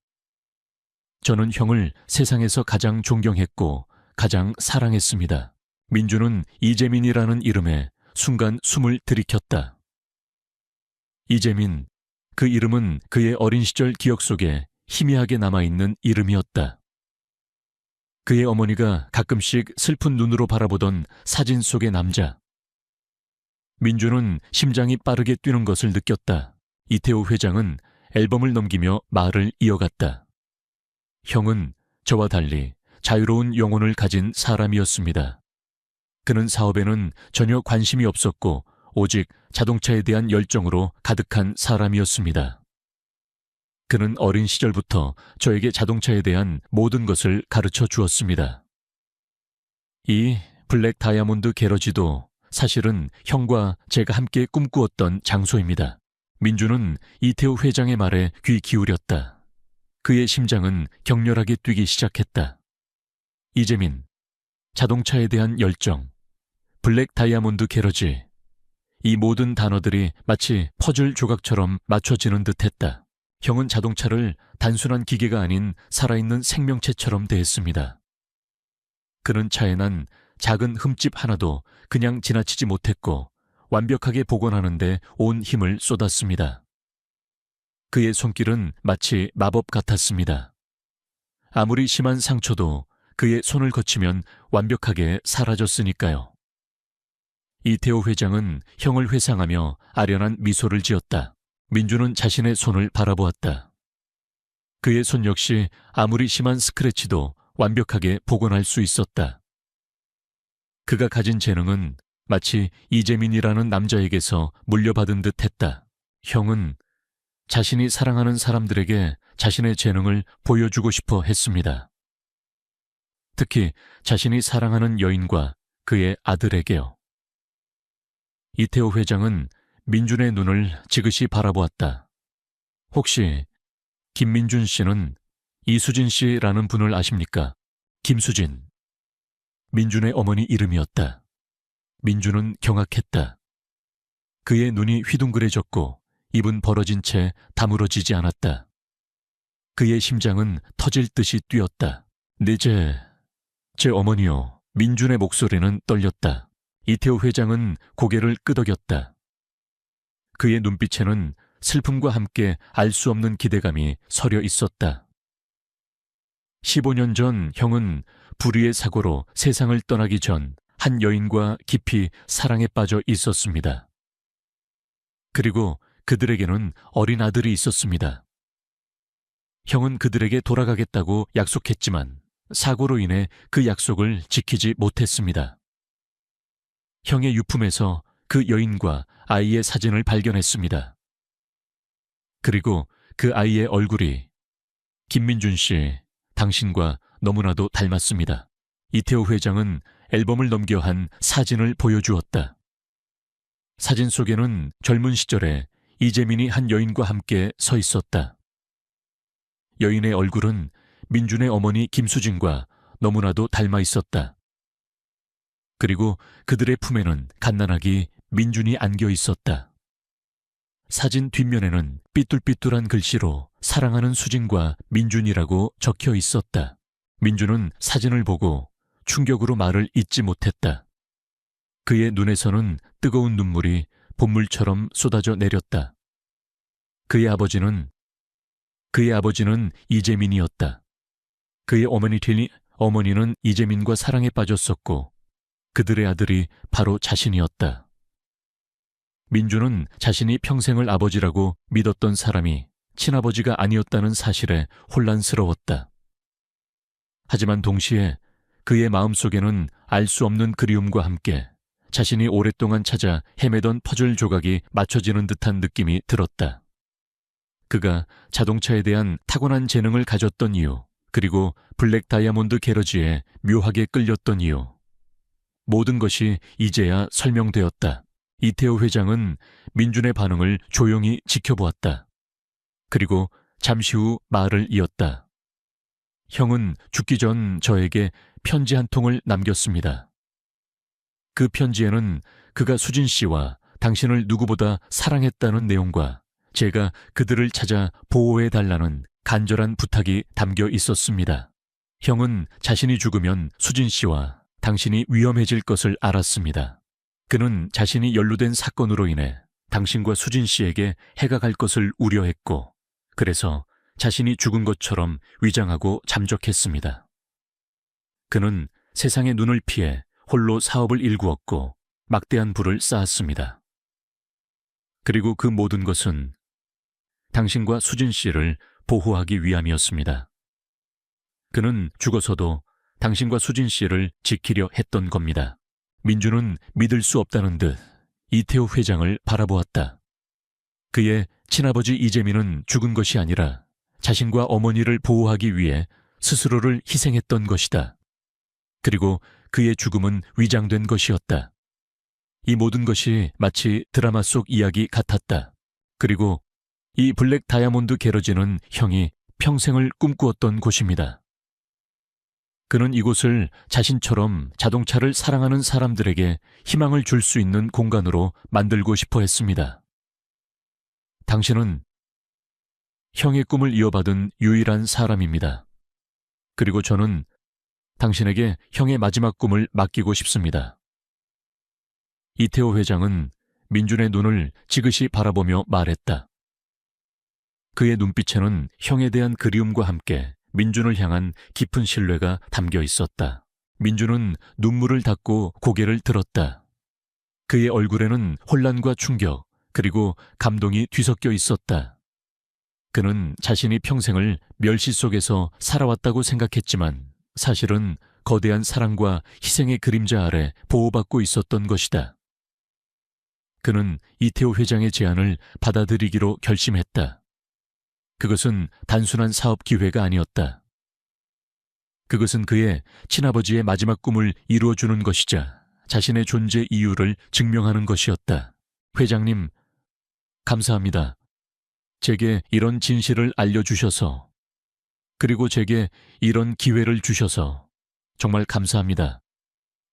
저는 형을 세상에서 가장 존경했고 가장 사랑했습니다. 민주는 이재민이라는 이름에 순간 숨을 들이켰다. 이재민, 그 이름은 그의 어린 시절 기억 속에 희미하게 남아있는 이름이었다. 그의 어머니가 가끔씩 슬픈 눈으로 바라보던 사진 속의 남자. 민주는 심장이 빠르게 뛰는 것을 느꼈다. 이태호 회장은 앨범을 넘기며 말을 이어갔다. 형은 저와 달리 자유로운 영혼을 가진 사람이었습니다. 그는 사업에는 전혀 관심이 없었고 오직 자동차에 대한 열정으로 가득한 사람이었습니다. 그는 어린 시절부터 저에게 자동차에 대한 모든 것을 가르쳐 주었습니다. 이 블랙 다이아몬드 게러지도 사실은 형과 제가 함께 꿈꾸었던 장소입니다. 민주는 이태호 회장의 말에 귀 기울였다. 그의 심장은 격렬하게 뛰기 시작했다. 이재민, 자동차에 대한 열정, 블랙 다이아몬드 게러지, 이 모든 단어들이 마치 퍼즐 조각처럼 맞춰지는 듯했다. 형은 자동차를 단순한 기계가 아닌 살아있는 생명체처럼 대했습니다. 그는 차에 난 작은 흠집 하나도 그냥 지나치지 못했고 완벽하게 복원하는 데 온 힘을 쏟았습니다. 그의 손길은 마치 마법 같았습니다. 아무리 심한 상처도 그의 손을 거치면 완벽하게 사라졌으니까요. 이태호 회장은 형을 회상하며 아련한 미소를 지었다. 민주는 자신의 손을 바라보았다. 그의 손 역시 아무리 심한 스크래치도 완벽하게 복원할 수 있었다. 그가 가진 재능은 마치 이재민이라는 남자에게서 물려받은 듯 했다. 형은 자신이 사랑하는 사람들에게 자신의 재능을 보여주고 싶어 했습니다. 특히 자신이 사랑하는 여인과 그의 아들에게요. 이태호 회장은 민준의 눈을 지그시 바라보았다. 혹시 김민준 씨는 이수진 씨라는 분을 아십니까? 김수진. 민준의 어머니 이름이었다. 민준은 경악했다. 그의 눈이 휘둥그레졌고 입은 벌어진 채 다물어지지 않았다. 그의 심장은 터질 듯이 뛰었다. 제 어머니요. 민준의 목소리는 떨렸다. 이태호 회장은 고개를 끄덕였다. 그의 눈빛에는 슬픔과 함께 알 수 없는 기대감이 서려 있었다. 15년 전 형은 불의의 사고로 세상을 떠나기 전 한 여인과 깊이 사랑에 빠져 있었습니다. 그리고 그들에게는 어린 아들이 있었습니다. 형은 그들에게 돌아가겠다고 약속했지만 사고로 인해 그 약속을 지키지 못했습니다. 형의 유품에서 그 여인과 아이의 사진을 발견했습니다. 그리고 그 아이의 얼굴이 김민준 씨, 당신과 너무나도 닮았습니다. 이태호 회장은 앨범을 넘겨 한 사진을 보여주었다. 사진 속에는 젊은 시절에 이재민이 한 여인과 함께 서 있었다. 여인의 얼굴은 민준의 어머니 김수진과 너무나도 닮아 있었다. 그리고 그들의 품에는 갓난아기 민준이 안겨 있었다. 사진 뒷면에는 삐뚤삐뚤한 글씨로 사랑하는 수진과 민준이라고 적혀 있었다. 민준은 사진을 보고 충격으로 말을 잇지 못했다. 그의 눈에서는 뜨거운 눈물이 봇물처럼 쏟아져 내렸다. 그의 아버지는 이재민이었다. 그의 어머니는 이재민과 사랑에 빠졌었고 그들의 아들이 바로 자신이었다. 민준은 자신이 평생을 아버지라고 믿었던 사람이 친아버지가 아니었다는 사실에 혼란스러웠다. 하지만 동시에 그의 마음속에는 알 수 없는 그리움과 함께 자신이 오랫동안 찾아 헤매던 퍼즐 조각이 맞춰지는 듯한 느낌이 들었다. 그가 자동차에 대한 타고난 재능을 가졌던 이유, 그리고 블랙 다이아몬드 게러지에 묘하게 끌렸던 이유. 모든 것이 이제야 설명되었다. 이태호 회장은 민준의 반응을 조용히 지켜보았다. 그리고 잠시 후 말을 이었다. 형은 죽기 전 저에게 편지 한 통을 남겼습니다. 그 편지에는 그가 수진 씨와 당신을 누구보다 사랑했다는 내용과 제가 그들을 찾아 보호해달라는 간절한 부탁이 담겨 있었습니다. 형은 자신이 죽으면 수진 씨와 당신이 위험해질 것을 알았습니다. 그는 자신이 연루된 사건으로 인해 당신과 수진 씨에게 해가 갈 것을 우려했고, 그래서 자신이 죽은 것처럼 위장하고 잠적했습니다. 그는 세상의 눈을 피해 홀로 사업을 일구었고 막대한 부를 쌓았습니다. 그리고 그 모든 것은 당신과 수진 씨를 보호하기 위함이었습니다. 그는 죽어서도 당신과 수진 씨를 지키려 했던 겁니다. 민준은 믿을 수 없다는 듯 이태호 회장을 바라보았다. 그의 친아버지 이재민은 죽은 것이 아니라 자신과 어머니를 보호하기 위해 스스로를 희생했던 것이다. 그리고 그의 죽음은 위장된 것이었다. 이 모든 것이 마치 드라마 속 이야기 같았다. 그리고 이 블랙 다이아몬드 게러지는 형이 평생을 꿈꾸었던 곳입니다. 그는 이곳을 자신처럼 자동차를 사랑하는 사람들에게 희망을 줄 수 있는 공간으로 만들고 싶어 했습니다. 당신은 형의 꿈을 이어받은 유일한 사람입니다. 그리고 저는 당신에게 형의 마지막 꿈을 맡기고 싶습니다. 이태호 회장은 민준의 눈을 지그시 바라보며 말했다. 그의 눈빛에는 형에 대한 그리움과 함께 민준을 향한 깊은 신뢰가 담겨 있었다. 민준은 눈물을 닦고 고개를 들었다. 그의 얼굴에는 혼란과 충격, 그리고 감동이 뒤섞여 있었다. 그는 자신이 평생을 멸시 속에서 살아왔다고 생각했지만 사실은 거대한 사랑과 희생의 그림자 아래 보호받고 있었던 것이다. 그는 이태호 회장의 제안을 받아들이기로 결심했다. 그것은 단순한 사업 기회가 아니었다. 그것은 그의 친아버지의 마지막 꿈을 이루어주는 것이자 자신의 존재 이유를 증명하는 것이었다. 회장님, 감사합니다. 제게 이런 진실을 알려주셔서, 그리고 제게 이런 기회를 주셔서 정말 감사합니다.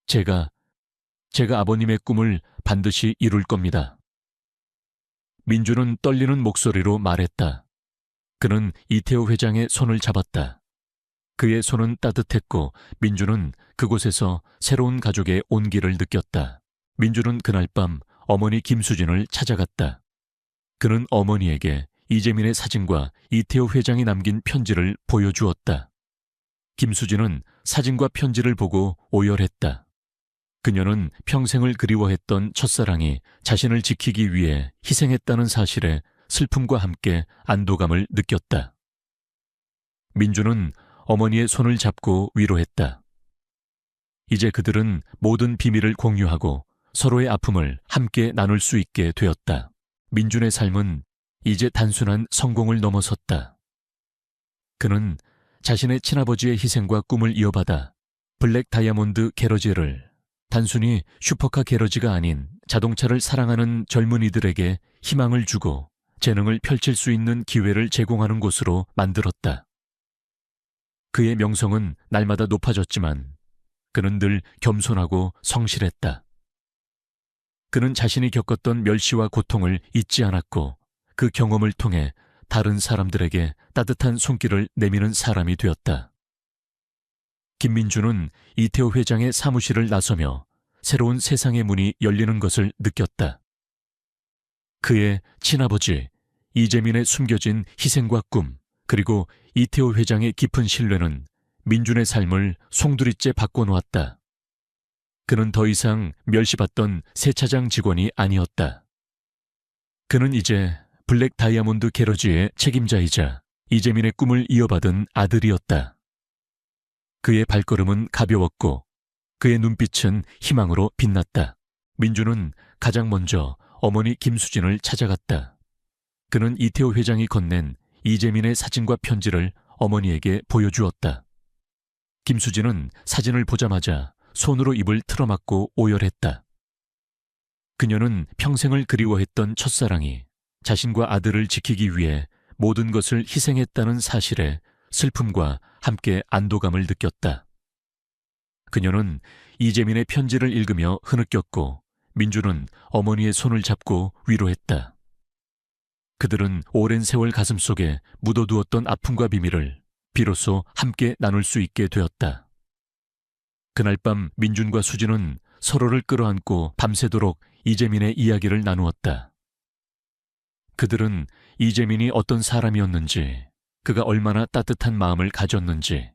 제가 아버님의 꿈을 반드시 이룰 겁니다. 민주는 떨리는 목소리로 말했다. 그는 이태호 회장의 손을 잡았다. 그의 손은 따뜻했고 민주는 그곳에서 새로운 가족의 온기를 느꼈다. 민주는 그날 밤 어머니 김수진을 찾아갔다. 그는 어머니에게 이재민의 사진과 이태호 회장이 남긴 편지를 보여주었다. 김수진은 사진과 편지를 보고 오열했다. 그녀는 평생을 그리워했던 첫사랑이 자신을 지키기 위해 희생했다는 사실에 슬픔과 함께 안도감을 느꼈다. 민주는 어머니의 손을 잡고 위로했다. 이제 그들은 모든 비밀을 공유하고 서로의 아픔을 함께 나눌 수 있게 되었다. 민준의 삶은 이제 단순한 성공을 넘어섰다. 그는 자신의 친아버지의 희생과 꿈을 이어받아 블랙 다이아몬드 게러지를 단순히 슈퍼카 게러지가 아닌 자동차를 사랑하는 젊은이들에게 희망을 주고 재능을 펼칠 수 있는 기회를 제공하는 곳으로 만들었다. 그의 명성은 날마다 높아졌지만 그는 늘 겸손하고 성실했다. 그는 자신이 겪었던 멸시와 고통을 잊지 않았고 그 경험을 통해 다른 사람들에게 따뜻한 손길을 내미는 사람이 되었다. 김민주는 이태호 회장의 사무실을 나서며 새로운 세상의 문이 열리는 것을 느꼈다. 그의 친아버지 이재민의 숨겨진 희생과 꿈, 그리고 이태호 회장의 깊은 신뢰는 민준의 삶을 송두리째 바꿔놓았다. 그는 더 이상 멸시받던 세차장 직원이 아니었다. 그는 이제 블랙 다이아몬드 게러지의 책임자이자 이재민의 꿈을 이어받은 아들이었다. 그의 발걸음은 가벼웠고 그의 눈빛은 희망으로 빛났다. 민주는 가장 먼저 어머니 김수진을 찾아갔다. 그는 이태호 회장이 건넨 이재민의 사진과 편지를 어머니에게 보여주었다. 김수진은 사진을 보자마자 손으로 입을 틀어막고 오열했다. 그녀는 평생을 그리워했던 첫사랑이 자신과 아들을 지키기 위해 모든 것을 희생했다는 사실에 슬픔과 함께 안도감을 느꼈다. 그녀는 이재민의 편지를 읽으며 흐느꼈고 민주는 어머니의 손을 잡고 위로했다. 그들은 오랜 세월 가슴속에 묻어두었던 아픔과 비밀을 비로소 함께 나눌 수 있게 되었다. 그날 밤 민준과 수진은 서로를 끌어안고 밤새도록 이재민의 이야기를 나누었다. 그들은 이재민이 어떤 사람이었는지, 그가 얼마나 따뜻한 마음을 가졌는지,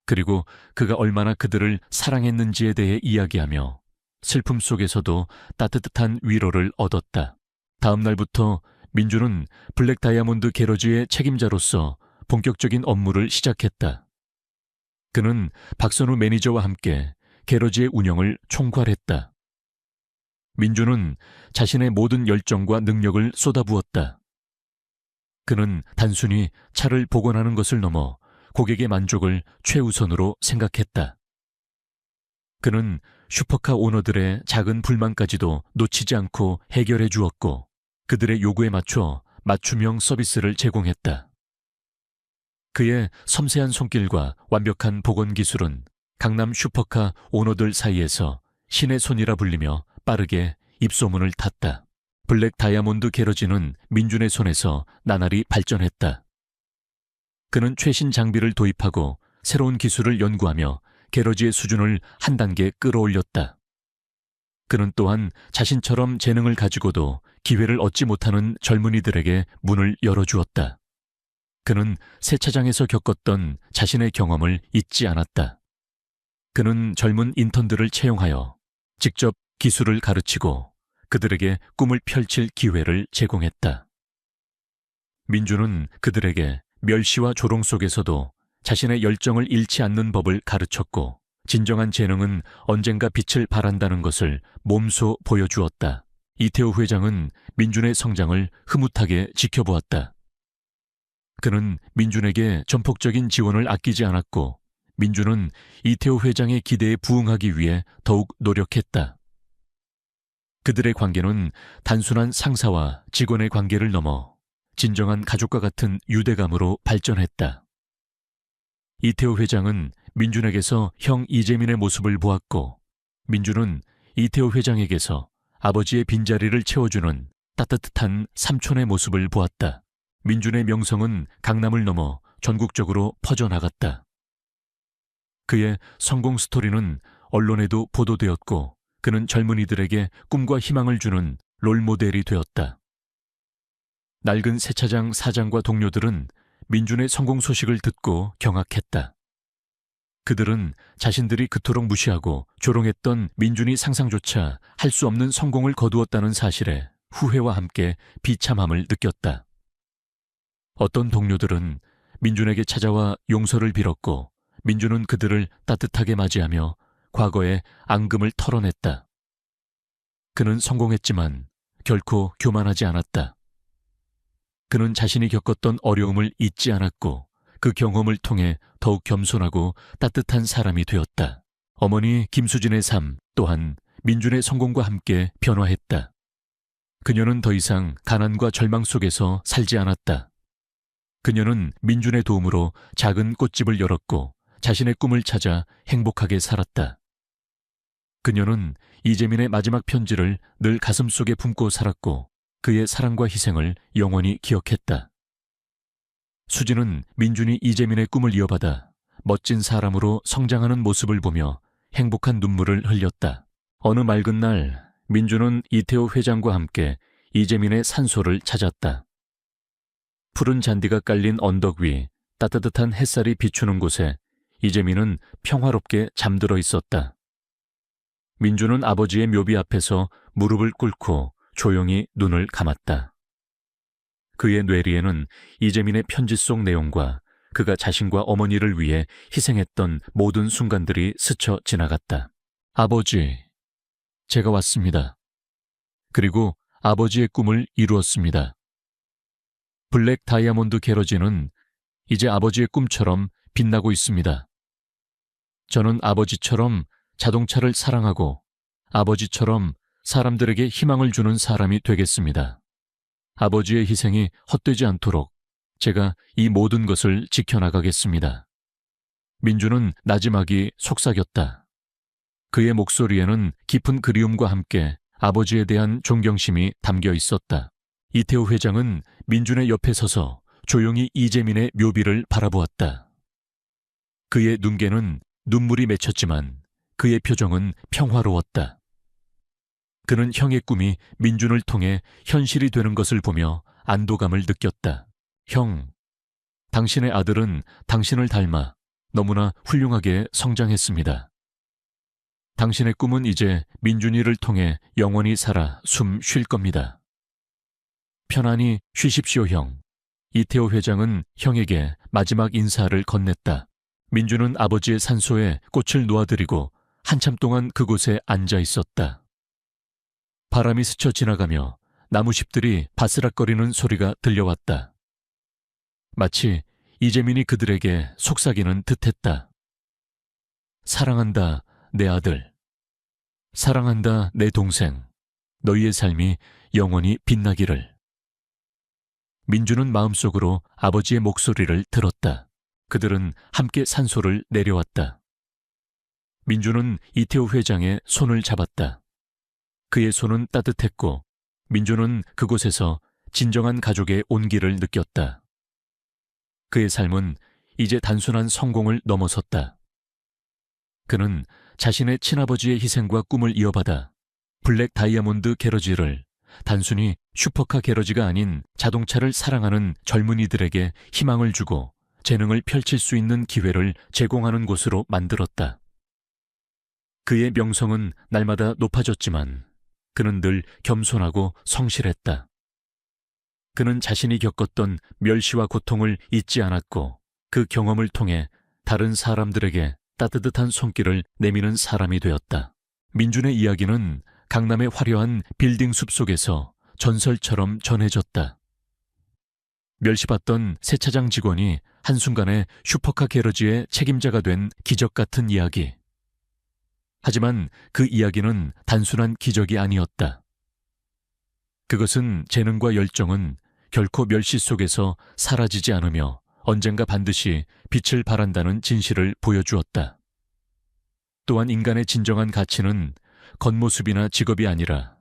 그리고 그가 얼마나 그들을 사랑했는지에 대해 이야기하며 슬픔 속에서도 따뜻한 위로를 얻었다. 다음 날부터 민주는 블랙 다이아몬드 게러지의 책임자로서 본격적인 업무를 시작했다. 그는 박선우 매니저와 함께 게러지의 운영을 총괄했다. 민주는 자신의 모든 열정과 능력을 쏟아부었다. 그는 단순히 차를 복원하는 것을 넘어 고객의 만족을 최우선으로 생각했다. 그는 슈퍼카 오너들의 작은 불만까지도 놓치지 않고 해결해 주었고 그들의 요구에 맞춰 맞춤형 서비스를 제공했다. 그의 섬세한 손길과 완벽한 복원 기술은 강남 슈퍼카 오너들 사이에서 신의 손이라 불리며 빠르게 입소문을 탔다. 블랙 다이아몬드 게러지는 민준의 손에서 나날이 발전했다. 그는 최신 장비를 도입하고 새로운 기술을 연구하며 게러지의 수준을 한 단계 끌어올렸다. 그는 또한 자신처럼 재능을 가지고도 기회를 얻지 못하는 젊은이들에게 문을 열어주었다. 그는 세차장에서 겪었던 자신의 경험을 잊지 않았다. 그는 젊은 인턴들을 채용하여 직접 기술을 가르치고 그들에게 꿈을 펼칠 기회를 제공했다. 민주는 그들에게 멸시와 조롱 속에서도 자신의 열정을 잃지 않는 법을 가르쳤고 진정한 재능은 언젠가 빛을 발한다는 것을 몸소 보여주었다. 이태호 회장은 민준의 성장을 흐뭇하게 지켜보았다. 그는 민준에게 전폭적인 지원을 아끼지 않았고 민준은 이태호 회장의 기대에 부응하기 위해 더욱 노력했다. 그들의 관계는 단순한 상사와 직원의 관계를 넘어 진정한 가족과 같은 유대감으로 발전했다. 이태호 회장은 민준에게서 형 이재민의 모습을 보았고 민준은 이태호 회장에게서 아버지의 빈자리를 채워주는 따뜻한 삼촌의 모습을 보았다. 민준의 명성은 강남을 넘어 전국적으로 퍼져나갔다. 그의 성공 스토리는 언론에도 보도되었고 그는 젊은이들에게 꿈과 희망을 주는 롤모델이 되었다. 낡은 세차장 사장과 동료들은 민준의 성공 소식을 듣고 경악했다. 그들은 자신들이 그토록 무시하고 조롱했던 민준이 상상조차 할 수 없는 성공을 거두었다는 사실에 후회와 함께 비참함을 느꼈다. 어떤 동료들은 민준에게 찾아와 용서를 빌었고 민준은 그들을 따뜻하게 맞이하며 과거의 앙금을 털어냈다. 그는 성공했지만 결코 교만하지 않았다. 그는 자신이 겪었던 어려움을 잊지 않았고 그 경험을 통해 더욱 겸손하고 따뜻한 사람이 되었다. 어머니 김수진의 삶 또한 민준의 성공과 함께 변화했다. 그녀는 더 이상 가난과 절망 속에서 살지 않았다. 그녀는 민준의 도움으로 작은 꽃집을 열었고 자신의 꿈을 찾아 행복하게 살았다. 그녀는 이재민의 마지막 편지를 늘 가슴속에 품고 살았고 그의 사랑과 희생을 영원히 기억했다. 수진은 민준이 이재민의 꿈을 이어받아 멋진 사람으로 성장하는 모습을 보며 행복한 눈물을 흘렸다. 어느 맑은 날 민준은 이태호 회장과 함께 이재민의 산소를 찾았다. 푸른 잔디가 깔린 언덕 위 따뜻한 햇살이 비추는 곳에 이재민은 평화롭게 잠들어 있었다. 민준은 아버지의 묘비 앞에서 무릎을 꿇고 조용히 눈을 감았다. 그의 뇌리에는 이재민의 편지 속 내용과 그가 자신과 어머니를 위해 희생했던 모든 순간들이 스쳐 지나갔다. 아버지, 제가 왔습니다. 그리고 아버지의 꿈을 이루었습니다. 블랙 다이아몬드 게러지는 이제 아버지의 꿈처럼 빛나고 있습니다. 저는 아버지처럼 자동차를 사랑하고 아버지처럼 사람들에게 희망을 주는 사람이 되겠습니다. 아버지의 희생이 헛되지 않도록 제가 이 모든 것을 지켜나가겠습니다. 민준은 나지막이 속삭였다. 그의 목소리에는 깊은 그리움과 함께 아버지에 대한 존경심이 담겨 있었다. 이태호 회장은 민준의 옆에 서서 조용히 이재민의 묘비를 바라보았다. 그의 눈개는 눈물이 맺혔지만 그의 표정은 평화로웠다. 그는 형의 꿈이 민준을 통해 현실이 되는 것을 보며 안도감을 느꼈다. 형, 당신의 아들은 당신을 닮아 너무나 훌륭하게 성장했습니다. 당신의 꿈은 이제 민준이를 통해 영원히 살아 숨 쉴 겁니다. 편안히 쉬십시오, 형. 이태호 회장은 형에게 마지막 인사를 건넸다. 민준은 아버지의 산소에 꽃을 놓아드리고 한참 동안 그곳에 앉아 있었다. 바람이 스쳐 지나가며 나무잎들이 바스락거리는 소리가 들려왔다. 마치 이재민이 그들에게 속삭이는 듯했다. 사랑한다, 내 아들. 사랑한다, 내 동생. 너희의 삶이 영원히 빛나기를. 민준은 마음속으로 아버지의 목소리를 들었다. 그들은 함께 산소를 내려왔다. 민준은 이태호 회장의 손을 잡았다. 그의 손은 따뜻했고 민준은 그곳에서 진정한 가족의 온기를 느꼈다. 그의 삶은 이제 단순한 성공을 넘어섰다. 그는 자신의 친아버지의 희생과 꿈을 이어받아 블랙 다이아몬드 게러지를 단순히 슈퍼카 게러지가 아닌 자동차를 사랑하는 젊은이들에게 희망을 주고 재능을 펼칠 수 있는 기회를 제공하는 곳으로 만들었다. 그의 명성은 날마다 높아졌지만 그는 늘 겸손하고 성실했다. 그는 자신이 겪었던 멸시와 고통을 잊지 않았고 그 경험을 통해 다른 사람들에게 따뜻한 손길을 내미는 사람이 되었다. 민준의 이야기는 강남의 화려한 빌딩 숲속에서 전설처럼 전해졌다. 멸시받던 세차장 직원이 한순간에 슈퍼카 게러지의 책임자가 된 기적 같은 이야기. 하지만 그 이야기는 단순한 기적이 아니었다. 그것은 재능과 열정은 결코 멸시 속에서 사라지지 않으며 언젠가 반드시 빛을 발한다는 진실을 보여주었다. 또한 인간의 진정한 가치는 겉모습이나 직업이 아니라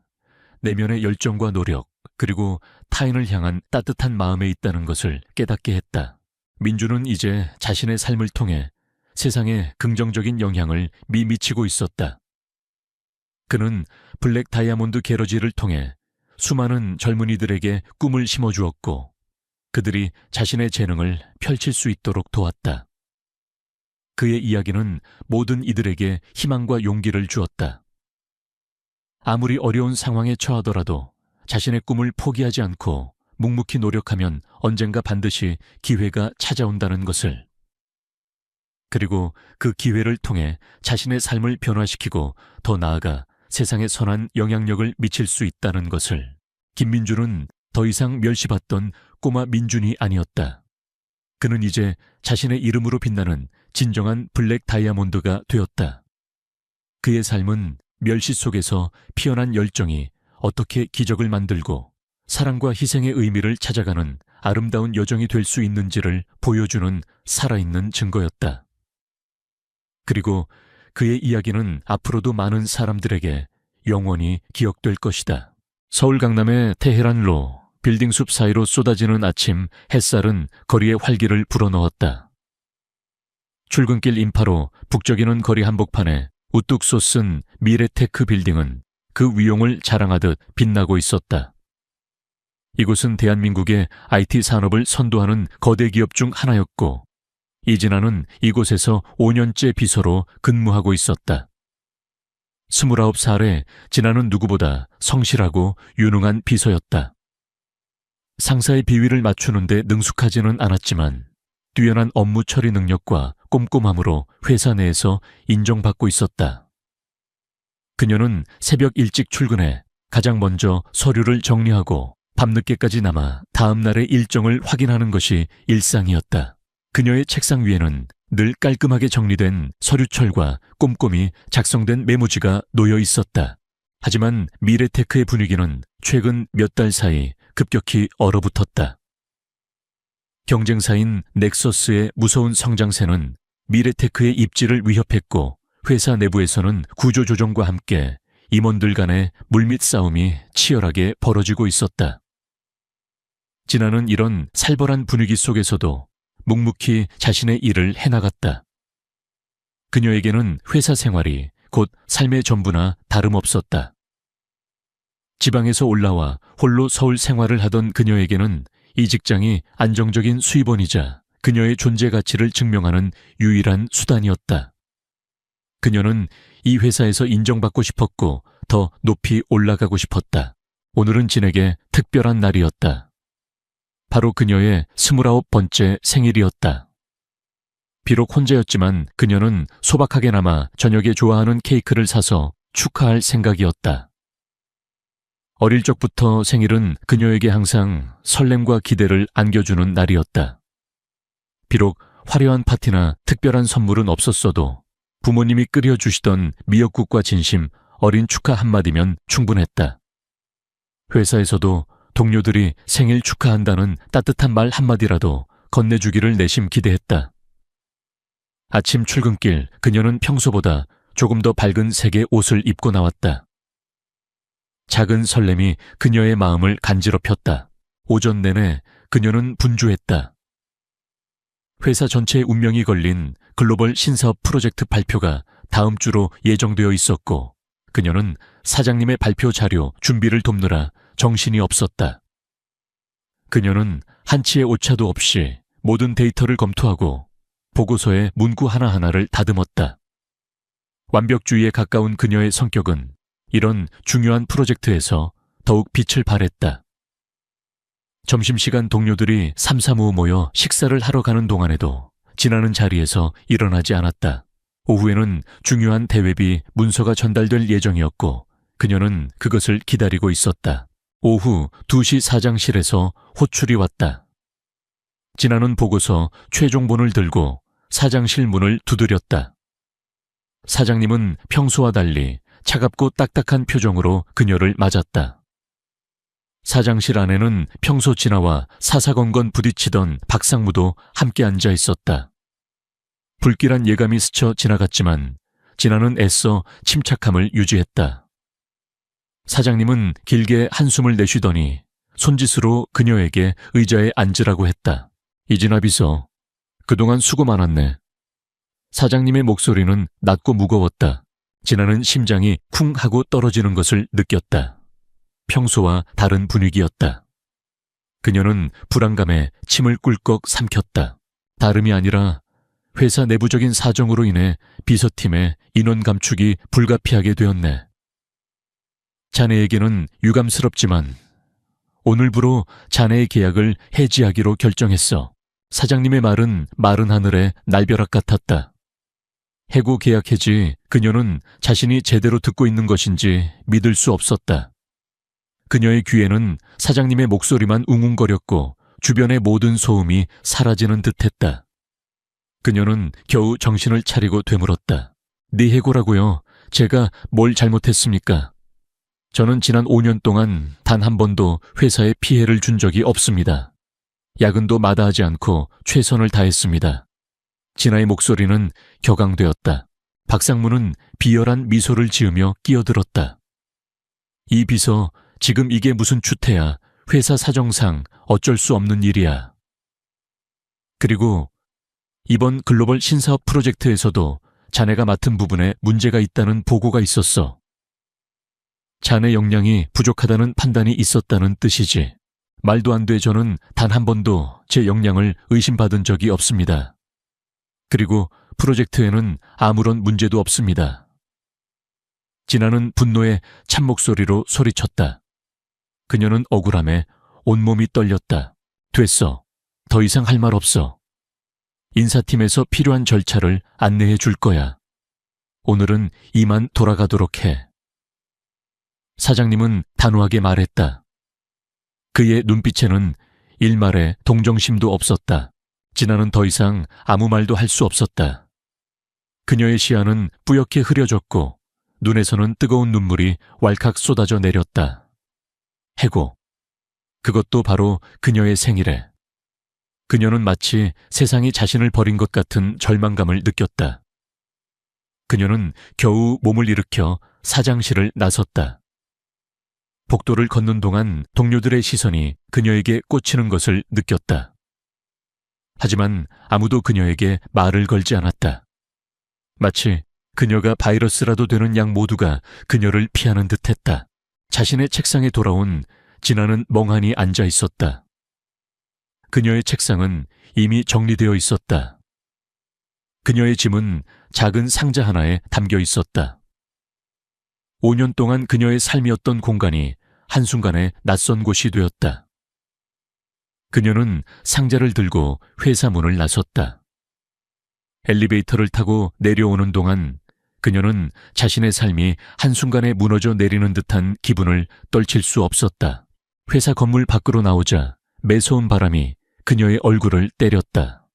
내면의 열정과 노력, 그리고 타인을 향한 따뜻한 마음에 있다는 것을 깨닫게 했다. 민주는 이제 자신의 삶을 통해 세상에 긍정적인 영향을 미치고 있었다. 그는 블랙 다이아몬드 게러지를 통해 수많은 젊은이들에게 꿈을 심어주었고 그들이 자신의 재능을 펼칠 수 있도록 도왔다. 그의 이야기는 모든 이들에게 희망과 용기를 주었다. 아무리 어려운 상황에 처하더라도 자신의 꿈을 포기하지 않고 묵묵히 노력하면 언젠가 반드시 기회가 찾아온다는 것을. 그리고 그 기회를 통해 자신의 삶을 변화시키고 더 나아가 세상에 선한 영향력을 미칠 수 있다는 것을. 김민주는 더 이상 멸시받던 꼬마 민준이 아니었다. 그는 이제 자신의 이름으로 빛나는 진정한 블랙 다이아몬드가 되었다. 그의 삶은 멸시 속에서 피어난 열정이 어떻게 기적을 만들고 사랑과 희생의 의미를 찾아가는 아름다운 여정이 될 수 있는지를 보여주는 살아있는 증거였다. 그리고 그의 이야기는 앞으로도 많은 사람들에게 영원히 기억될 것이다. 서울 강남의 테헤란로 빌딩 숲 사이로 쏟아지는 아침 햇살은 거리에 활기를 불어넣었다. 출근길 인파로 북적이는 거리 한복판에 우뚝 솟은 미래테크 빌딩은 그 위용을 자랑하듯 빛나고 있었다. 이곳은 대한민국의 IT 산업을 선도하는 거대 기업 중 하나였고 이진아는 이곳에서 5년째 비서로 근무하고 있었다. 29살에 진아는 누구보다 성실하고 유능한 비서였다. 상사의 비위를 맞추는데 능숙하지는 않았지만 뛰어난 업무 처리 능력과 꼼꼼함으로 회사 내에서 인정받고 있었다. 그녀는 새벽 일찍 출근해 가장 먼저 서류를 정리하고 밤늦게까지 남아 다음 날의 일정을 확인하는 것이 일상이었다. 그녀의 책상 위에는 늘 깔끔하게 정리된 서류철과 꼼꼼히 작성된 메모지가 놓여 있었다. 하지만 미래테크의 분위기는 최근 몇 달 사이 급격히 얼어붙었다. 경쟁사인 넥서스의 무서운 성장세는 미래테크의 입지를 위협했고 회사 내부에서는 구조조정과 함께 임원들 간의 물밑 싸움이 치열하게 벌어지고 있었다. 진아는 이런 살벌한 분위기 속에서도 묵묵히 자신의 일을 해나갔다. 그녀에게는 회사 생활이 곧 삶의 전부나 다름없었다. 지방에서 올라와 홀로 서울 생활을 하던 그녀에게는 이 직장이 안정적인 수입원이자 그녀의 존재 가치를 증명하는 유일한 수단이었다. 그녀는 이 회사에서 인정받고 싶었고 더 높이 올라가고 싶었다. 오늘은 진에게 특별한 날이었다. 바로 그녀의 29번째 생일이었다. 비록 혼자였지만 그녀는 소박하게나마 저녁에 좋아하는 케이크를 사서 축하할 생각이었다. 어릴 적부터 생일은 그녀에게 항상 설렘과 기대를 안겨주는 날이었다. 비록 화려한 파티나 특별한 선물은 없었어도 부모님이 끓여주시던 미역국과 진심, 어린 축하 한마디면 충분했다. 회사에서도 동료들이 생일 축하한다는 따뜻한 말 한마디라도 건네주기를 내심 기대했다. 아침 출근길 그녀는 평소보다 조금 더 밝은 색의 옷을 입고 나왔다. 작은 설렘이 그녀의 마음을 간지럽혔다. 오전 내내 그녀는 분주했다. 회사 전체의 운명이 걸린 글로벌 신사업 프로젝트 발표가 다음 주로 예정되어 있었고 그녀는 사장님의 발표 자료 준비를 돕느라 정신이 없었다. 그녀는 한치의 오차도 없이 모든 데이터를 검토하고 보고서의 문구 하나하나를 다듬었다. 완벽주의에 가까운 그녀의 성격은 이런 중요한 프로젝트에서 더욱 빛을 발했다. 점심시간 동료들이 삼삼오오 모여 식사를 하러 가는 동안에도 진아는 자리에서 일어나지 않았다. 오후에는 중요한 대회비 문서가 전달될 예정이었고 그녀는 그것을 기다리고 있었다. 오후 2시 사장실에서 호출이 왔다. 진아는 보고서 최종본을 들고 사장실 문을 두드렸다. 사장님은 평소와 달리 차갑고 딱딱한 표정으로 그녀를 맞았다. 사장실 안에는 평소 진아와 사사건건 부딪히던 박상무도 함께 앉아 있었다. 불길한 예감이 스쳐 지나갔지만 진아는 애써 침착함을 유지했다. 사장님은 길게 한숨을 내쉬더니 손짓으로 그녀에게 의자에 앉으라고 했다. 이진아 비서, 그동안 수고 많았네. 사장님의 목소리는 낮고 무거웠다. 진아는 심장이 쿵 하고 떨어지는 것을 느꼈다. 평소와 다른 분위기였다. 그녀는 불안감에 침을 꿀꺽 삼켰다. 다름이 아니라 회사 내부적인 사정으로 인해 비서팀의 인원 감축이 불가피하게 되었네. 자네에게는 유감스럽지만 오늘부로 자네의 계약을 해지하기로 결정했어. 사장님의 말은 마른 하늘에 날벼락 같았다. 해고 계약 해지, 그녀는 자신이 제대로 듣고 있는 것인지 믿을 수 없었다. 그녀의 귀에는 사장님의 목소리만 웅웅거렸고 주변의 모든 소음이 사라지는 듯했다. 그녀는 겨우 정신을 차리고 되물었다. 네 해고라고요? 제가 뭘 잘못했습니까? 저는 지난 5년 동안 단 한 번도 회사에 피해를 준 적이 없습니다. 야근도 마다하지 않고 최선을 다했습니다. 진아의 목소리는 격앙되었다. 박상무는 비열한 미소를 지으며 끼어들었다. 이 비서, 지금 이게 무슨 추태야. 회사 사정상 어쩔 수 없는 일이야. 그리고 이번 글로벌 신사업 프로젝트에서도 자네가 맡은 부분에 문제가 있다는 보고가 있었어. 자네 역량이 부족하다는 판단이 있었다는 뜻이지. 말도 안 돼. 저는 단 한 번도 제 역량을 의심받은 적이 없습니다. 그리고 프로젝트에는 아무런 문제도 없습니다. 진아는 분노에 찬 목소리로 소리쳤다. 그녀는 억울함에 온몸이 떨렸다. 됐어. 더 이상 할 말 없어. 인사팀에서 필요한 절차를 안내해 줄 거야. 오늘은 이만 돌아가도록 해. 사장님은 단호하게 말했다. 그의 눈빛에는 일말의 동정심도 없었다. 진아는 더 이상 아무 말도 할 수 없었다. 그녀의 시야는 뿌옇게 흐려졌고 눈에서는 뜨거운 눈물이 왈칵 쏟아져 내렸다. 해고. 그것도 바로 그녀의 생일에. 그녀는 마치 세상이 자신을 버린 것 같은 절망감을 느꼈다. 그녀는 겨우 몸을 일으켜 사장실을 나섰다. 복도를 걷는 동안 동료들의 시선이 그녀에게 꽂히는 것을 느꼈다. 하지만 아무도 그녀에게 말을 걸지 않았다. 마치 그녀가 바이러스라도 되는 양 모두가 그녀를 피하는 듯했다. 자신의 책상에 돌아온 진아는 멍하니 앉아 있었다. 그녀의 책상은 이미 정리되어 있었다. 그녀의 짐은 작은 상자 하나에 담겨 있었다. 5년 동안 그녀의 삶이었던 공간이 한순간에 낯선 곳이 되었다. 그녀는 상자를 들고 회사 문을 나섰다. 엘리베이터를 타고 내려오는 동안 그녀는 자신의 삶이 한순간에 무너져 내리는 듯한 기분을 떨칠 수 없었다. 회사 건물 밖으로 나오자 매서운 바람이 그녀의 얼굴을 때렸다.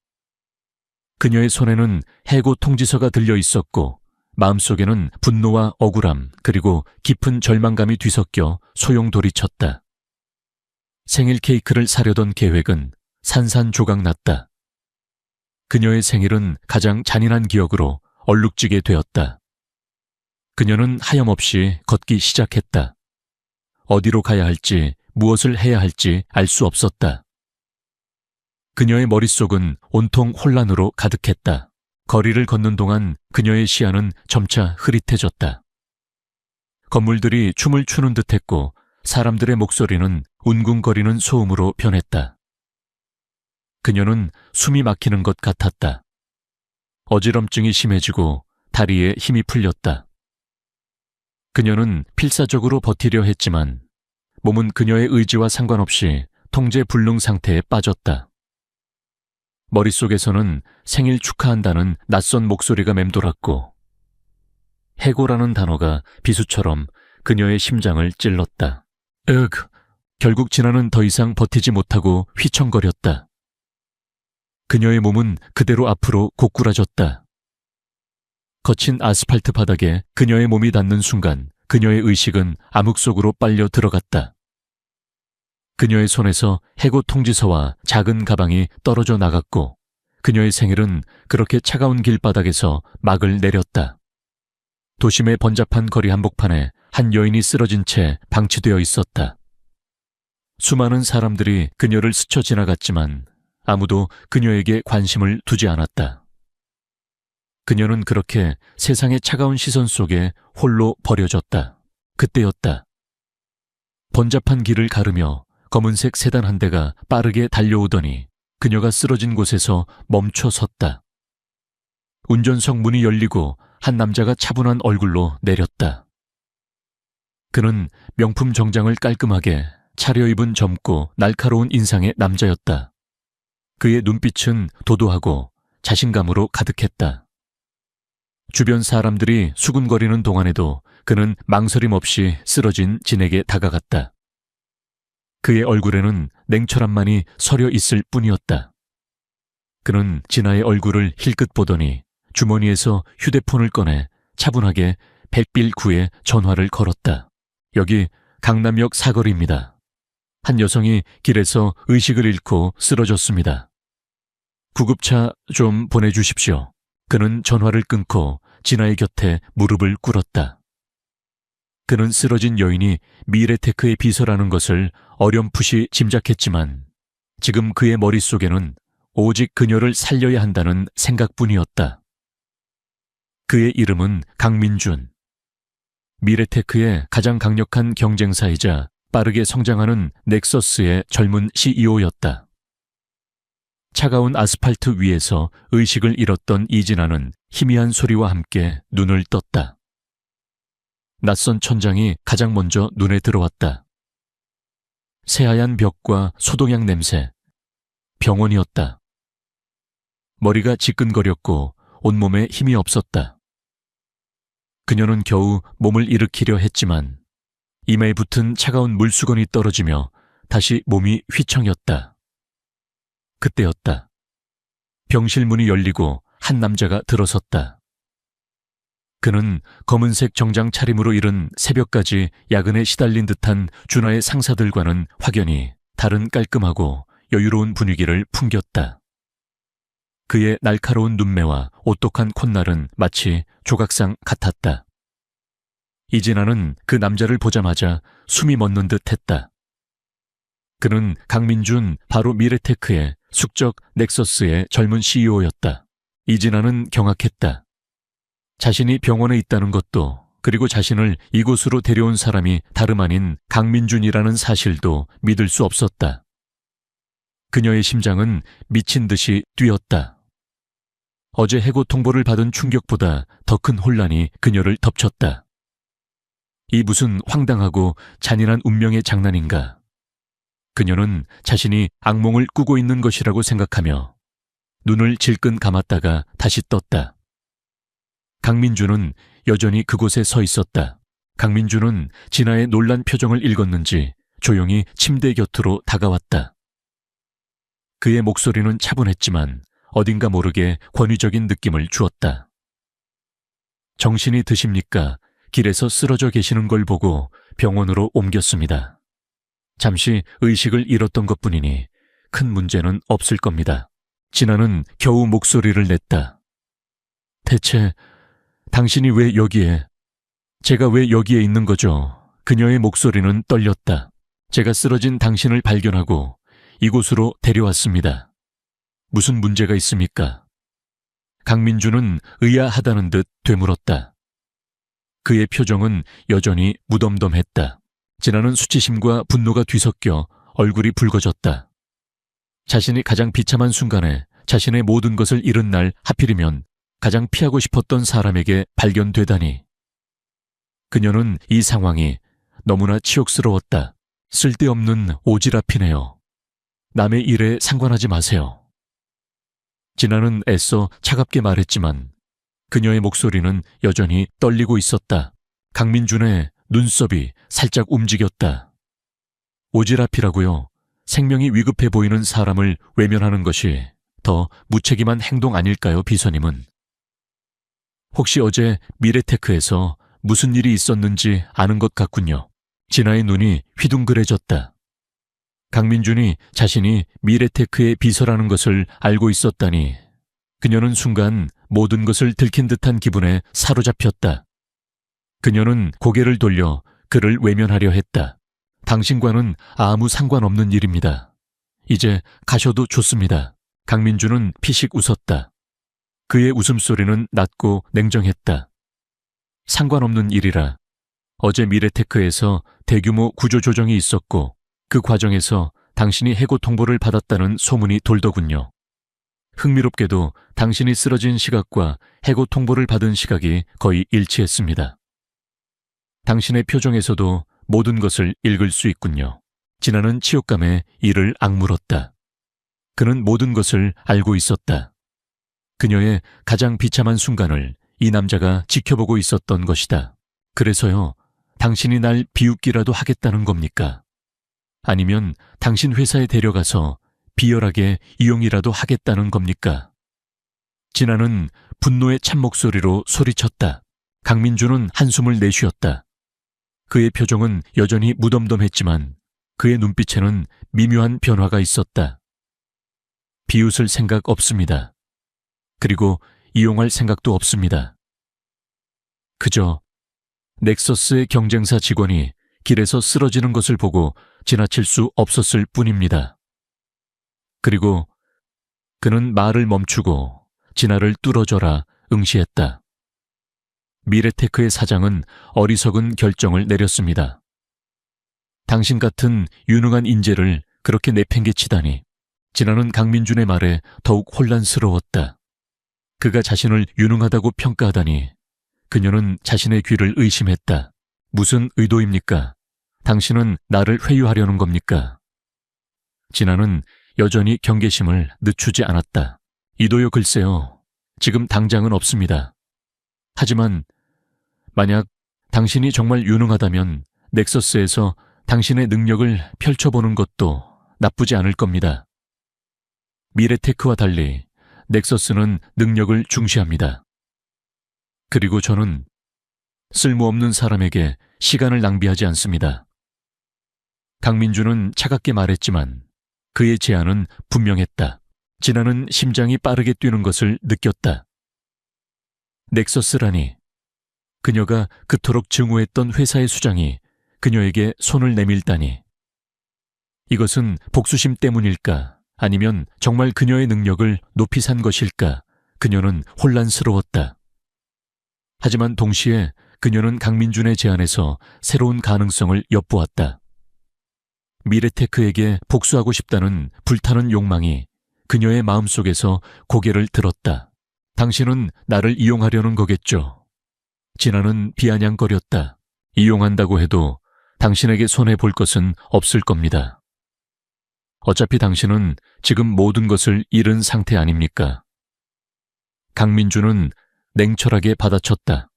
그녀의 손에는 해고 통지서가 들려 있었고 마음속에는 분노와 억울함 그리고 깊은 절망감이 뒤섞여 소용돌이쳤다. 생일 케이크를 사려던 계획은 산산조각 났다. 그녀의 생일은 가장 잔인한 기억으로 얼룩지게 되었다. 그녀는 하염없이 걷기 시작했다. 어디로 가야 할지 무엇을 해야 할지 알 수 없었다. 그녀의 머릿속은 온통 혼란으로 가득했다. 거리를 걷는 동안 그녀의 시야는 점차 흐릿해졌다. 건물들이 춤을 추는 듯했고 사람들의 목소리는 웅궁거리는 소음으로 변했다. 그녀는 숨이 막히는 것 같았다. 어지럼증이 심해지고 다리에 힘이 풀렸다. 그녀는 필사적으로 버티려 했지만 몸은 그녀의 의지와 상관없이 통제불능 상태에 빠졌다. 머릿속에서는 생일 축하한다는 낯선 목소리가 맴돌았고 해고라는 단어가 비수처럼 그녀의 심장을 찔렀다. 결국 진아는 더 이상 버티지 못하고 휘청거렸다. 그녀의 몸은 그대로 앞으로 고꾸라졌다. 거친 아스팔트 바닥에 그녀의 몸이 닿는 순간 그녀의 의식은 암흑 속으로 빨려 들어갔다. 그녀의 손에서 해고 통지서와 작은 가방이 떨어져 나갔고 그녀의 생일은 그렇게 차가운 길바닥에서 막을 내렸다. 도심의 번잡한 거리 한복판에 한 여인이 쓰러진 채 방치되어 있었다. 수많은 사람들이 그녀를 스쳐 지나갔지만 아무도 그녀에게 관심을 두지 않았다. 그녀는 그렇게 세상의 차가운 시선 속에 홀로 버려졌다. 그때였다. 번잡한 길을 가르며 검은색 세단 한 대가 빠르게 달려오더니 그녀가 쓰러진 곳에서 멈춰 섰다. 운전석 문이 열리고 한 남자가 차분한 얼굴로 내렸다. 그는 명품 정장을 깔끔하게 차려입은 젊고 날카로운 인상의 남자였다. 그의 눈빛은 도도하고 자신감으로 가득했다. 주변 사람들이 수군거리는 동안에도 그는 망설임 없이 쓰러진 진에게 다가갔다. 그의 얼굴에는 냉철함만이 서려 있을 뿐이었다. 그는 진아의 얼굴을 힐끗 보더니 주머니에서 휴대폰을 꺼내 차분하게 119에 전화를 걸었다. 여기 강남역 사거리입니다. 한 여성이 길에서 의식을 잃고 쓰러졌습니다. 구급차 좀 보내주십시오. 그는 전화를 끊고 진아의 곁에 무릎을 꿇었다. 그는 쓰러진 여인이 미래테크의 비서라는 것을 어렴풋이 짐작했지만 지금 그의 머릿속에는 오직 그녀를 살려야 한다는 생각뿐이었다. 그의 이름은 강민준. 미래테크의 가장 강력한 경쟁사이자 빠르게 성장하는 넥서스의 젊은 CEO였다. 차가운 아스팔트 위에서 의식을 잃었던 이진아는 희미한 소리와 함께 눈을 떴다. 낯선 천장이 가장 먼저 눈에 들어왔다. 새하얀 벽과 소독약 냄새, 병원이었다. 머리가 지끈거렸고 온몸에 힘이 없었다. 그녀는 겨우 몸을 일으키려 했지만 이마에 붙은 차가운 물수건이 떨어지며 다시 몸이 휘청였다. 그때였다. 병실 문이 열리고 한 남자가 들어섰다. 그는 검은색 정장 차림으로 이른 새벽까지 야근에 시달린 듯한 준하의 상사들과는 확연히 다른 깔끔하고 여유로운 분위기를 풍겼다. 그의 날카로운 눈매와 오똑한 콧날은 마치 조각상 같았다. 이진아는 그 남자를 보자마자 숨이 멎는 듯 했다. 그는 강민준 바로 미래테크의 숙적 넥서스의 젊은 CEO였다. 이진아는 경악했다. 자신이 병원에 있다는 것도 그리고 자신을 이곳으로 데려온 사람이 다름 아닌 강민준이라는 사실도 믿을 수 없었다. 그녀의 심장은 미친 듯이 뛰었다. 어제 해고 통보를 받은 충격보다 더 큰 혼란이 그녀를 덮쳤다. 이 무슨 황당하고 잔인한 운명의 장난인가. 그녀는 자신이 악몽을 꾸고 있는 것이라고 생각하며 눈을 질끈 감았다가 다시 떴다. 강민준은 여전히 그곳에 서 있었다. 강민준은 진아의 놀란 표정을 읽었는지 조용히 침대 곁으로 다가왔다. 그의 목소리는 차분했지만 어딘가 모르게 권위적인 느낌을 주었다. 정신이 드십니까? 길에서 쓰러져 계시는 걸 보고 병원으로 옮겼습니다. 잠시 의식을 잃었던 것뿐이니 큰 문제는 없을 겁니다. 진아는 겨우 목소리를 냈다. 대체 당신이 왜 여기에, 제가 왜 여기에 있는 거죠? 그녀의 목소리는 떨렸다. 제가 쓰러진 당신을 발견하고 이곳으로 데려왔습니다. 무슨 문제가 있습니까? 강민준은 의아하다는 듯 되물었다. 그의 표정은 여전히 무덤덤했다. 진아는 수치심과 분노가 뒤섞여 얼굴이 붉어졌다. 자신이 가장 비참한 순간에 자신의 모든 것을 잃은 날 하필이면 가장 피하고 싶었던 사람에게 발견되다니. 그녀는 이 상황이 너무나 치욕스러웠다. 쓸데없는 오지랖이네요. 남의 일에 상관하지 마세요. 진아는 애써 차갑게 말했지만 그녀의 목소리는 여전히 떨리고 있었다. 강민준의 눈썹이 살짝 움직였다. 오지랖이라고요. 생명이 위급해 보이는 사람을 외면하는 것이 더 무책임한 행동 아닐까요, 비서님은? 혹시 어제 미래테크에서 무슨 일이 있었는지 아는 것 같군요. 진아의 눈이 휘둥그레졌다. 강민준이 자신이 미래테크의 비서라는 것을 알고 있었다니 그녀는 순간 모든 것을 들킨 듯한 기분에 사로잡혔다. 그녀는 고개를 돌려 그를 외면하려 했다. 당신과는 아무 상관없는 일입니다. 이제 가셔도 좋습니다. 강민준은 피식 웃었다. 그의 웃음소리는 낮고 냉정했다. 상관없는 일이라. 어제 미래테크에서 대규모 구조조정이 있었고 그 과정에서 당신이 해고 통보를 받았다는 소문이 돌더군요. 흥미롭게도 당신이 쓰러진 시각과 해고 통보를 받은 시각이 거의 일치했습니다. 당신의 표정에서도 모든 것을 읽을 수 있군요. 진아는 치욕감에 이를 악물었다. 그는 모든 것을 알고 있었다. 그녀의 가장 비참한 순간을 이 남자가 지켜보고 있었던 것이다. 그래서요, 당신이 날 비웃기라도 하겠다는 겁니까? 아니면 당신 회사에 데려가서 비열하게 이용이라도 하겠다는 겁니까? 진아는 분노의 찬목소리로 소리쳤다. 강민준은 한숨을 내쉬었다. 그의 표정은 여전히 무덤덤했지만 그의 눈빛에는 미묘한 변화가 있었다. 비웃을 생각 없습니다. 그리고 이용할 생각도 없습니다. 그저 넥서스의 경쟁사 직원이 길에서 쓰러지는 것을 보고 지나칠 수 없었을 뿐입니다. 그리고 그는 말을 멈추고 진아를 뚫어져라 응시했다. 미래테크의 사장은 어리석은 결정을 내렸습니다. 당신 같은 유능한 인재를 그렇게 내팽개치다니. 진아는 강민준의 말에 더욱 혼란스러웠다. 그가 자신을 유능하다고 평가하다니. 그녀는 자신의 귀를 의심했다. 무슨 의도입니까? 당신은 나를 회유하려는 겁니까? 진아는 여전히 경계심을 늦추지 않았다. 이도요, 글쎄요. 지금 당장은 없습니다. 하지만 만약 당신이 정말 유능하다면 넥서스에서 당신의 능력을 펼쳐보는 것도 나쁘지 않을 겁니다. 미래테크와 달리 넥서스는 능력을 중시합니다. 그리고 저는 쓸모없는 사람에게 시간을 낭비하지 않습니다. 강민준은 차갑게 말했지만 그의 제안은 분명했다. 진아는 심장이 빠르게 뛰는 것을 느꼈다. 넥서스라니. 그녀가 그토록 증오했던 회사의 수장이 그녀에게 손을 내밀다니. 이것은 복수심 때문일까? 아니면 정말 그녀의 능력을 높이 산 것일까? 그녀는 혼란스러웠다. 하지만 동시에 그녀는 강민준의 제안에서 새로운 가능성을 엿보았다. 미래테크에게 복수하고 싶다는 불타는 욕망이 그녀의 마음속에서 고개를 들었다. 당신은 나를 이용하려는 거겠죠? 진아는 비아냥거렸다. 이용한다고 해도 당신에게 손해볼 것은 없을 겁니다. 어차피 당신은 지금 모든 것을 잃은 상태 아닙니까? 강민준은 냉철하게 받아쳤다.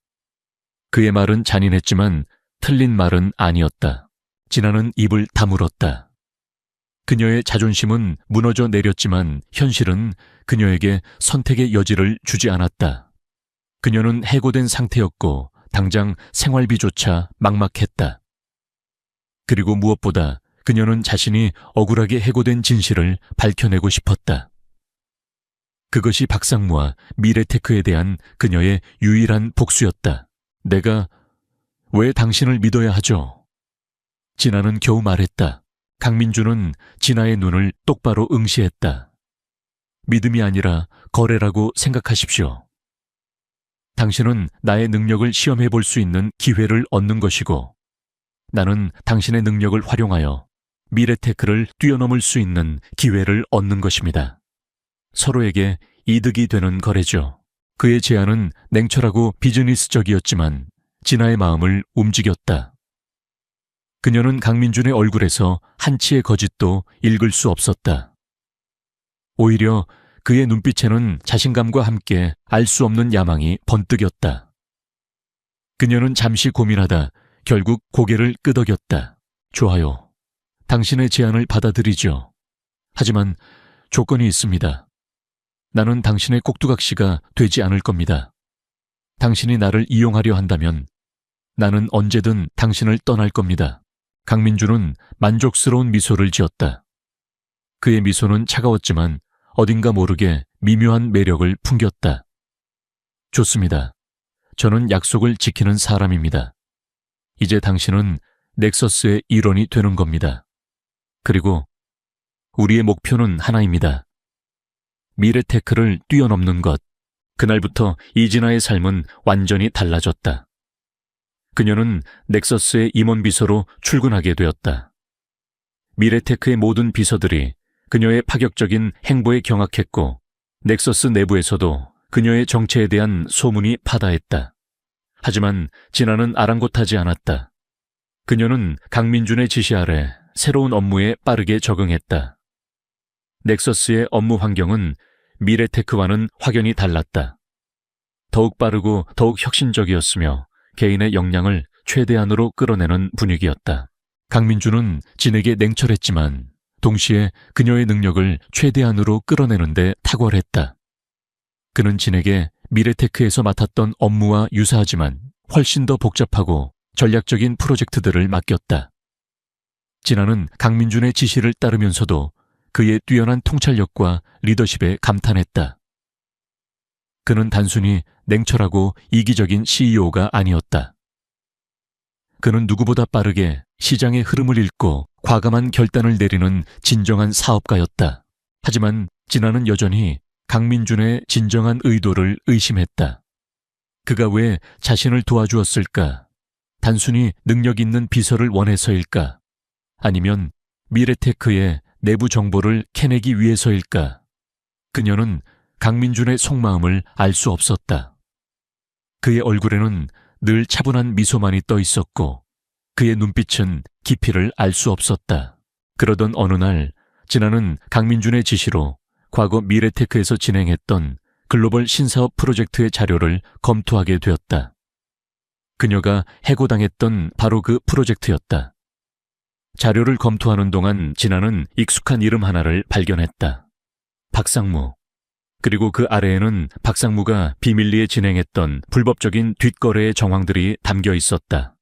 그의 말은 잔인했지만 틀린 말은 아니었다. 진아는 입을 다물었다. 그녀의 자존심은 무너져 내렸지만 현실은 그녀에게 선택의 여지를 주지 않았다. 그녀는 해고된 상태였고 당장 생활비조차 막막했다. 그리고 무엇보다 그녀는 자신이 억울하게 해고된 진실을 밝혀내고 싶었다. 그것이 박상무와 미래테크에 대한 그녀의 유일한 복수였다. 내가 왜 당신을 믿어야 하죠? 진아는 겨우 말했다. 강민준은 진아의 눈을 똑바로 응시했다. 믿음이 아니라 거래라고 생각하십시오. 당신은 나의 능력을 시험해 볼 수 있는 기회를 얻는 것이고 나는 당신의 능력을 활용하여 미래테크를 뛰어넘을 수 있는 기회를 얻는 것입니다. 서로에게 이득이 되는 거래죠. 그의 제안은 냉철하고 비즈니스적이었지만 진아의 마음을 움직였다. 그녀는 강민준의 얼굴에서 한치의 거짓도 읽을 수 없었다. 오히려 그의 눈빛에는 자신감과 함께 알 수 없는 야망이 번뜩였다. 그녀는 잠시 고민하다 결국 고개를 끄덕였다. 좋아요. 당신의 제안을 받아들이죠. 하지만 조건이 있습니다. 나는 당신의 꼭두각시가 되지 않을 겁니다. 당신이 나를 이용하려 한다면 나는 언제든 당신을 떠날 겁니다. 강민주는 만족스러운 미소를 지었다. 그의 미소는 차가웠지만 어딘가 모르게 미묘한 매력을 풍겼다. 좋습니다. 저는 약속을 지키는 사람입니다. 이제 당신은 넥서스의 일원이 되는 겁니다. 그리고 우리의 목표는 하나입니다. 미래테크를 뛰어넘는 것. 그날부터 이진아의 삶은 완전히 달라졌다. 그녀는 넥서스의 임원비서로 출근하게 되었다. 미래테크의 모든 비서들이 그녀의 파격적인 행보에 경악했고 넥서스 내부에서도 그녀의 정체에 대한 소문이 파다했다. 하지만 진아는 아랑곳하지 않았다. 그녀는 강민준의 지시 아래 새로운 업무에 빠르게 적응했다. 넥서스의 업무 환경은 미래테크와는 확연히 달랐다. 더욱 빠르고 더욱 혁신적이었으며 개인의 역량을 최대한으로 끌어내는 분위기였다. 강민준은 진에게 냉철했지만 동시에 그녀의 능력을 최대한으로 끌어내는 데 탁월했다. 그는 진에게 미래테크에서 맡았던 업무와 유사하지만 훨씬 더 복잡하고 전략적인 프로젝트들을 맡겼다. 진아는 강민준의 지시를 따르면서도 그의 뛰어난 통찰력과 리더십에 감탄했다. 그는 단순히 냉철하고 이기적인 CEO가 아니었다. 그는 누구보다 빠르게 시장의 흐름을 읽고 과감한 결단을 내리는 진정한 사업가였다. 하지만 진아는 여전히 강민준의 진정한 의도를 의심했다. 그가 왜 자신을 도와주었을까? 단순히 능력 있는 비서를 원해서일까? 아니면 미래테크의 내부 정보를 캐내기 위해서일까? 그녀는 강민준의 속마음을 알 수 없었다. 그의 얼굴에는 늘 차분한 미소만이 떠 있었고 그의 눈빛은 깊이를 알 수 없었다. 그러던 어느 날 진아는 강민준의 지시로 과거 미래테크에서 진행했던 글로벌 신사업 프로젝트의 자료를 검토하게 되었다. 그녀가 해고당했던 바로 그 프로젝트였다. 자료를 검토하는 동안 진아는 익숙한 이름 하나를 발견했다. 박상무. 그리고 그 아래에는 박상무가 비밀리에 진행했던 불법적인 뒷거래의 정황들이 담겨 있었다.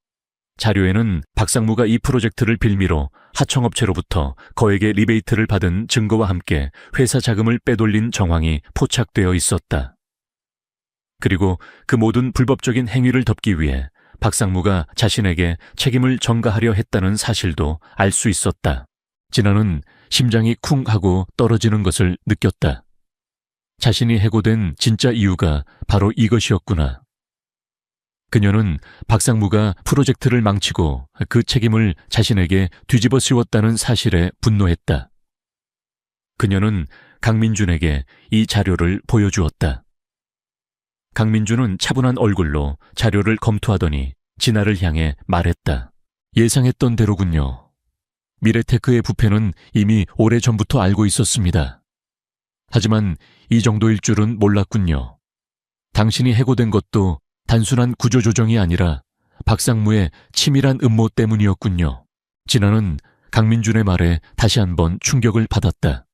자료에는 박상무가 이 프로젝트를 빌미로 하청업체로부터 거액의 리베이트를 받은 증거와 함께 회사 자금을 빼돌린 정황이 포착되어 있었다. 그리고 그 모든 불법적인 행위를 덮기 위해 박상무가 자신에게 책임을 전가하려 했다는 사실도 알 수 있었다. 진아는 심장이 쿵 하고 떨어지는 것을 느꼈다. 자신이 해고된 진짜 이유가 바로 이것이었구나. 그녀는 박상무가 프로젝트를 망치고 그 책임을 자신에게 뒤집어 씌웠다는 사실에 분노했다. 그녀는 강민준에게 이 자료를 보여주었다. 강민준은 차분한 얼굴로 자료를 검토하더니 진아를 향해 말했다. 예상했던 대로군요. 미래테크의 부패는 이미 오래전부터 알고 있었습니다. 하지만 이 정도일 줄은 몰랐군요. 당신이 해고된 것도 단순한 구조조정이 아니라 박상무의 치밀한 음모 때문이었군요. 진아는 강민준의 말에 다시 한번 충격을 받았다.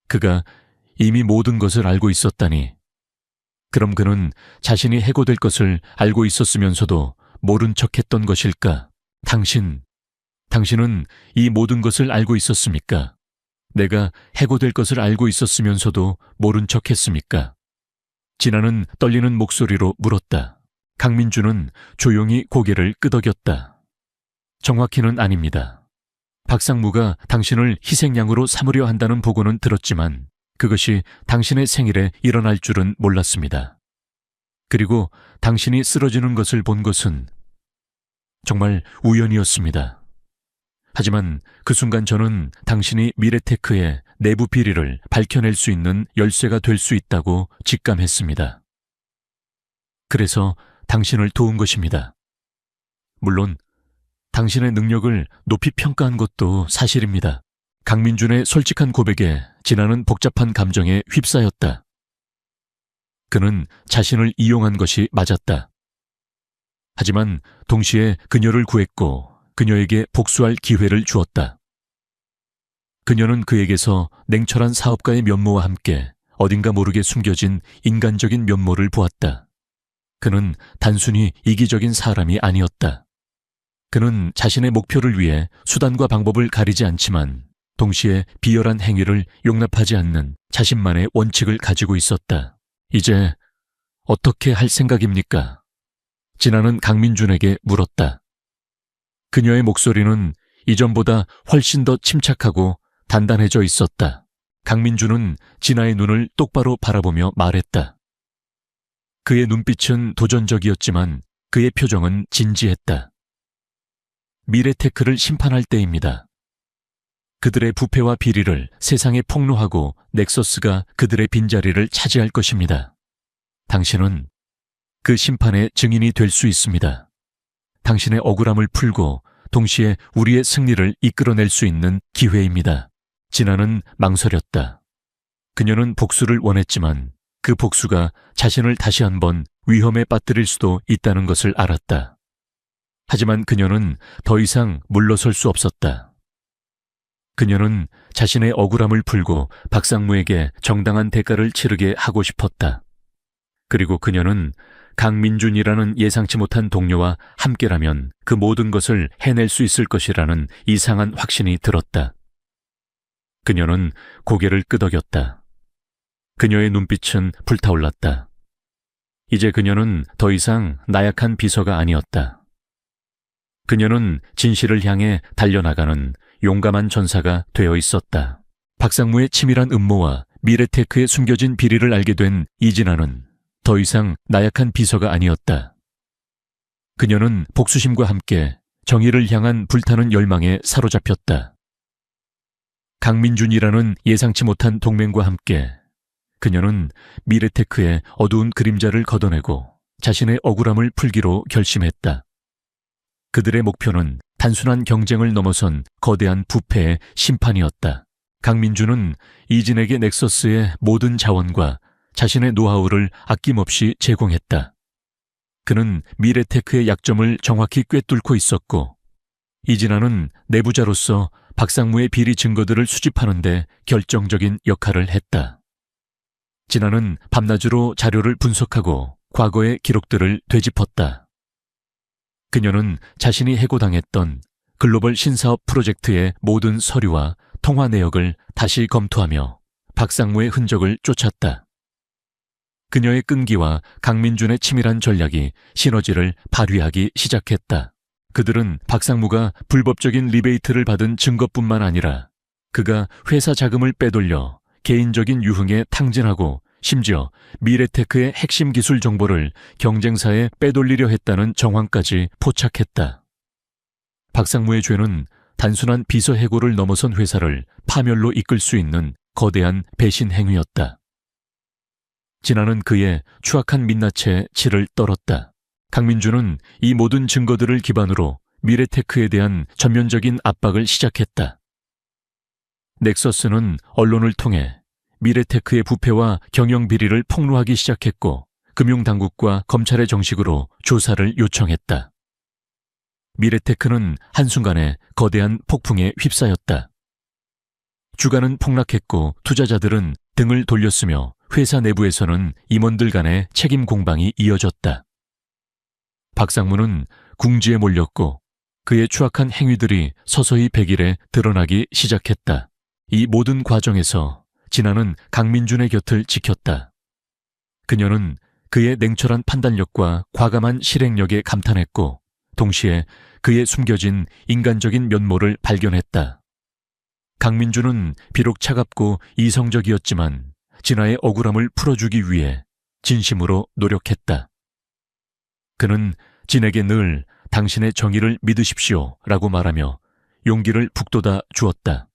그가 이미 모든 것을 알고 있었다니. 그럼 그는 자신이 해고될 것을 알고 있었으면서도 모른 척했던 것일까? 당신은 이 모든 것을 알고 있었습니까? 내가 해고될 것을 알고 있었으면서도 모른 척했습니까? 진아는 떨리는 목소리로 물었다. 강민준은 조용히 고개를 끄덕였다. 정확히는 아닙니다. 박상무가 당신을 희생양으로 삼으려 한다는 보고는 들었지만 그것이 당신의 생일에 일어날 줄은 몰랐습니다. 그리고 당신이 쓰러지는 것을 본 것은 정말 우연이었습니다. 하지만 그 순간 저는 당신이 미래테크의 내부 비리를 밝혀낼 수 있는 열쇠가 될 수 있다고 직감했습니다. 그래서 당신을 도운 것입니다. 물론 당신의 능력을 높이 평가한 것도 사실입니다. 강민준의 솔직한 고백에 진아는 복잡한 감정에 휩싸였다. 그는 자신을 이용한 것이 맞았다. 하지만 동시에 그녀를 구했고 그녀에게 복수할 기회를 주었다. 그녀는 그에게서 냉철한 사업가의 면모와 함께 어딘가 모르게 숨겨진 인간적인 면모를 보았다. 그는 단순히 이기적인 사람이 아니었다. 그는 자신의 목표를 위해 수단과 방법을 가리지 않지만 동시에 비열한 행위를 용납하지 않는 자신만의 원칙을 가지고 있었다. 이제 어떻게 할 생각입니까? 진아는 강민준에게 물었다. 그녀의 목소리는 이전보다 훨씬 더 침착하고 단단해져 있었다. 강민준은 진아의 눈을 똑바로 바라보며 말했다. 그의 눈빛은 도전적이었지만 그의 표정은 진지했다. 미래테크를 심판할 때입니다. 그들의 부패와 비리를 세상에 폭로하고 넥서스가 그들의 빈자리를 차지할 것입니다. 당신은 그 심판의 증인이 될 수 있습니다. 당신의 억울함을 풀고 동시에 우리의 승리를 이끌어낼 수 있는 기회입니다. 진아는 망설였다. 그녀는 복수를 원했지만 그 복수가 자신을 다시 한번 위험에 빠뜨릴 수도 있다는 것을 알았다. 하지만 그녀는 더 이상 물러설 수 없었다. 그녀는 자신의 억울함을 풀고 박상무에게 정당한 대가를 치르게 하고 싶었다. 그리고 그녀는 강민준이라는 예상치 못한 동료와 함께라면 그 모든 것을 해낼 수 있을 것이라는 이상한 확신이 들었다. 그녀는 고개를 끄덕였다. 그녀의 눈빛은 불타올랐다. 이제 그녀는 더 이상 나약한 비서가 아니었다. 그녀는 진실을 향해 달려나가는 용감한 전사가 되어 있었다. 박상무의 치밀한 음모와 미래테크에 숨겨진 비리를 알게 된 이진아는 더 이상 나약한 비서가 아니었다. 그녀는 복수심과 함께 정의를 향한 불타는 열망에 사로잡혔다. 강민준이라는 예상치 못한 동맹과 함께 그녀는 미래테크의 어두운 그림자를 걷어내고 자신의 억울함을 풀기로 결심했다. 그들의 목표는 단순한 경쟁을 넘어선 거대한 부패의 심판이었다. 강민준은 이진에게 넥서스의 모든 자원과 자신의 노하우를 아낌없이 제공했다. 그는 미래테크의 약점을 정확히 꿰뚫고 있었고 이진아는 내부자로서 박상무의 비리 증거들을 수집하는 데 결정적인 역할을 했다. 진아는 밤낮으로 자료를 분석하고 과거의 기록들을 되짚었다. 그녀는 자신이 해고당했던 글로벌 신사업 프로젝트의 모든 서류와 통화 내역을 다시 검토하며 박상무의 흔적을 쫓았다. 그녀의 끈기와 강민준의 치밀한 전략이 시너지를 발휘하기 시작했다. 그들은 박상무가 불법적인 리베이트를 받은 증거뿐만 아니라 그가 회사 자금을 빼돌려 개인적인 유흥에 탕진하고 심지어 미래테크의 핵심 기술 정보를 경쟁사에 빼돌리려 했다는 정황까지 포착했다. 박상무의 죄는 단순한 비서 해고를 넘어선 회사를 파멸로 이끌 수 있는 거대한 배신 행위였다. 진아는 그의 추악한 민낯에 치를 떨었다. 강민준은 이 모든 증거들을 기반으로 미래테크에 대한 전면적인 압박을 시작했다. 넥서스는 언론을 통해 미래테크의 부패와 경영 비리를 폭로하기 시작했고 금융당국과 검찰에 정식으로 조사를 요청했다. 미래테크는 한순간에 거대한 폭풍에 휩싸였다. 주가는 폭락했고 투자자들은 등을 돌렸으며 회사 내부에서는 임원들 간의 책임 공방이 이어졌다. 박상무는 궁지에 몰렸고 그의 추악한 행위들이 서서히 백일에 드러나기 시작했다. 이 모든 과정에서 진아는 강민준의 곁을 지켰다. 그녀는 그의 냉철한 판단력과 과감한 실행력에 감탄했고 동시에 그의 숨겨진 인간적인 면모를 발견했다. 강민준은 비록 차갑고 이성적이었지만 진아의 억울함을 풀어주기 위해 진심으로 노력했다. 그는 진에게 늘 당신의 정의를 믿으십시오 라고 말하며 용기를 북돋아 주었다.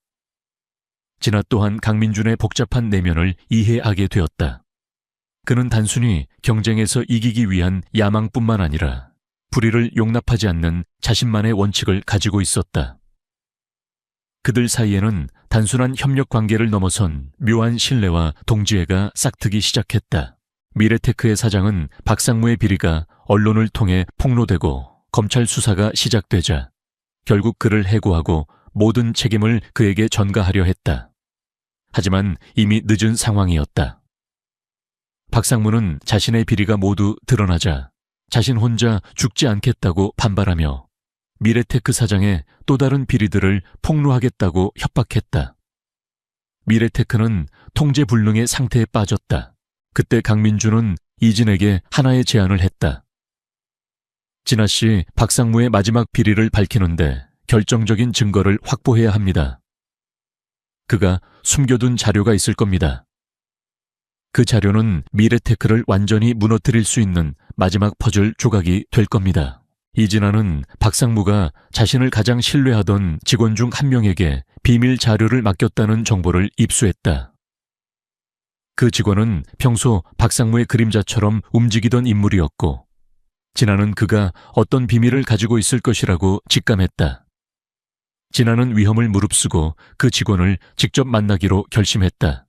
진아 또한 강민준의 복잡한 내면을 이해하게 되었다. 그는 단순히 경쟁에서 이기기 위한 야망뿐만 아니라 불의를 용납하지 않는 자신만의 원칙을 가지고 있었다. 그들 사이에는 단순한 협력 관계를 넘어선 묘한 신뢰와 동지애가 싹트기 시작했다. 미래테크의 사장은 박상무의 비리가 언론을 통해 폭로되고 검찰 수사가 시작되자 결국 그를 해고하고 모든 책임을 그에게 전가하려 했다. 하지만 이미 늦은 상황이었다. 박상무는 자신의 비리가 모두 드러나자 자신 혼자 죽지 않겠다고 반발하며 미래테크 사장의 또 다른 비리들을 폭로하겠다고 협박했다. 미래테크는 통제불능의 상태에 빠졌다. 그때 강민주는 이진에게 하나의 제안을 했다. 진아 씨, 박상무의 마지막 비리를 밝히는데 결정적인 증거를 확보해야 합니다. 그가 숨겨둔 자료가 있을 겁니다. 그 자료는 미래테크를 완전히 무너뜨릴 수 있는 마지막 퍼즐 조각이 될 겁니다. 이진아는 박상무가 자신을 가장 신뢰하던 직원 중 한 명에게 비밀 자료를 맡겼다는 정보를 입수했다. 그 직원은 평소 박상무의 그림자처럼 움직이던 인물이었고 진아는 그가 어떤 비밀을 가지고 있을 것이라고 직감했다. 진아는 위험을 무릅쓰고 그 직원을 직접 만나기로 결심했다.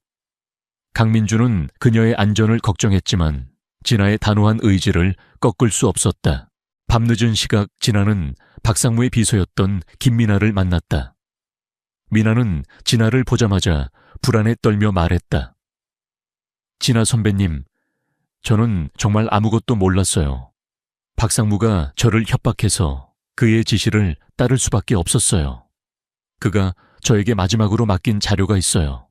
강민주는 그녀의 안전을 걱정했지만 진아의 단호한 의지를 꺾을 수 없었다. 밤늦은 시각 진아는 박상무의 비서였던 김미나를 만났다. 미나는 진아를 보자마자 불안에 떨며 말했다. 진아 선배님, 저는 정말 아무것도 몰랐어요. 박상무가 저를 협박해서 그의 지시를 따를 수밖에 없었어요. 그가 저에게 마지막으로 맡긴 자료가 있어요.